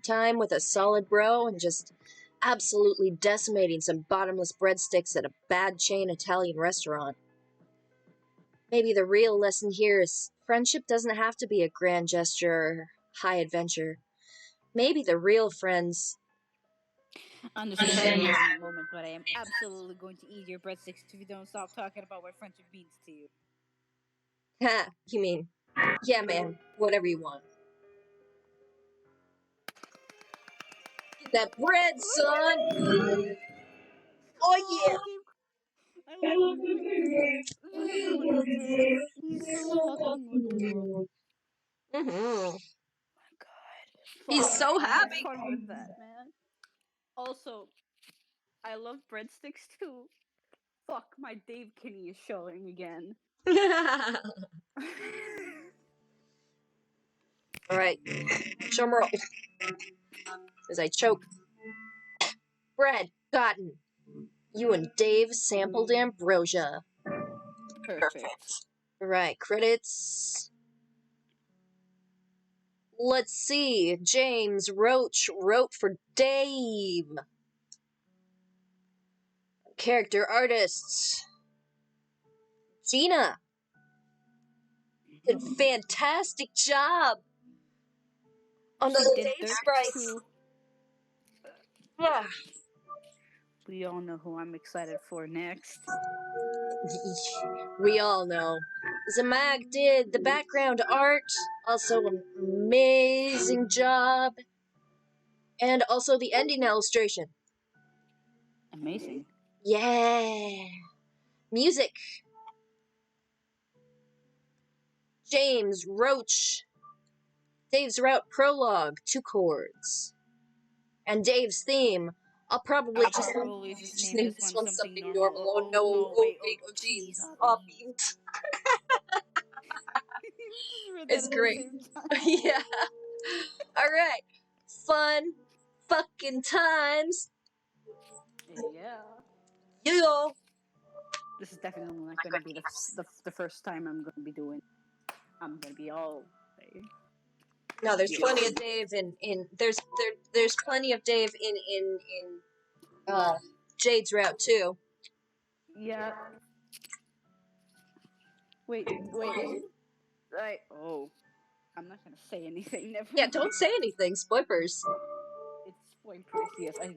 time with a solid bro and just absolutely decimating some bottomless breadsticks at a bad chain Italian restaurant. Maybe the real lesson here is friendship doesn't have to be a grand gesture or high adventure. Maybe the real friends... Understand you're having a moment, but I am absolutely going to eat your breadsticks if you don't stop talking about what friendship means to you. Ha, you mean, yeah man, whatever you want. Get that bread, son! Oh yeah! I love Dave. This is so Dave. He's so fucking adorable. Mm-hmm. Oh my god. He's Fuck, so I had happy! fun with that, man. Also, I love breadsticks too. Fuck, my Dave Kinney is showing again. Alright, drum roll. As I choke. Bread, gotten. You and Dave sampled ambrosia. Perfect. Right, credits. Let's see. James Roach wrote for Dave. Character artists. Gina did a fantastic job on She the did Dave Dirk sprites. too. Yeah. We all know who I'm excited for next. We all know. Zamag did the background art, also an amazing job, and also the ending illustration. Amazing. Yeah. Music. James Roach. Dave's Route Prologue, 2 chords. And Dave's theme. I'll probably just name name this this one one something something normal. normal. Oh no, oh wait, oh geez, jeez. oh, Oh, beans. You just read that it's at great. the same time. Yeah. Alright. Fun fucking times. Yeah. Yeah. This is definitely not going to be the first time I'm going to be doing. I'm going to be all. No, there's plenty of Dave there's plenty of Dave in Jade's route too. Yeah. Wait, isn't right? Oh, I'm not gonna say anything. Never. Yeah, don't say anything. Spoilers. It's spoilers. Yes, I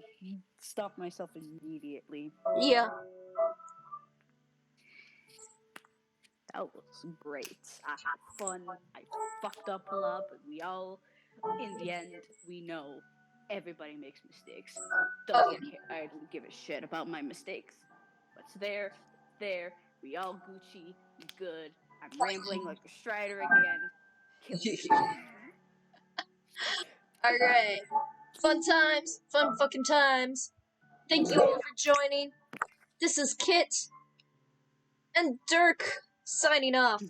stopped myself immediately. Yeah. That was great. I had fun. I fucked up a lot, but we all, in the end, we know everybody makes mistakes. Doesn't care. I don't give a shit about my mistakes. What's there? We all Gucci. Good. I'm rambling like a Strider again. Kill me. Alright. Fun times. Fun fucking times. Thank you all for joining. This is Kit and Dirk signing off.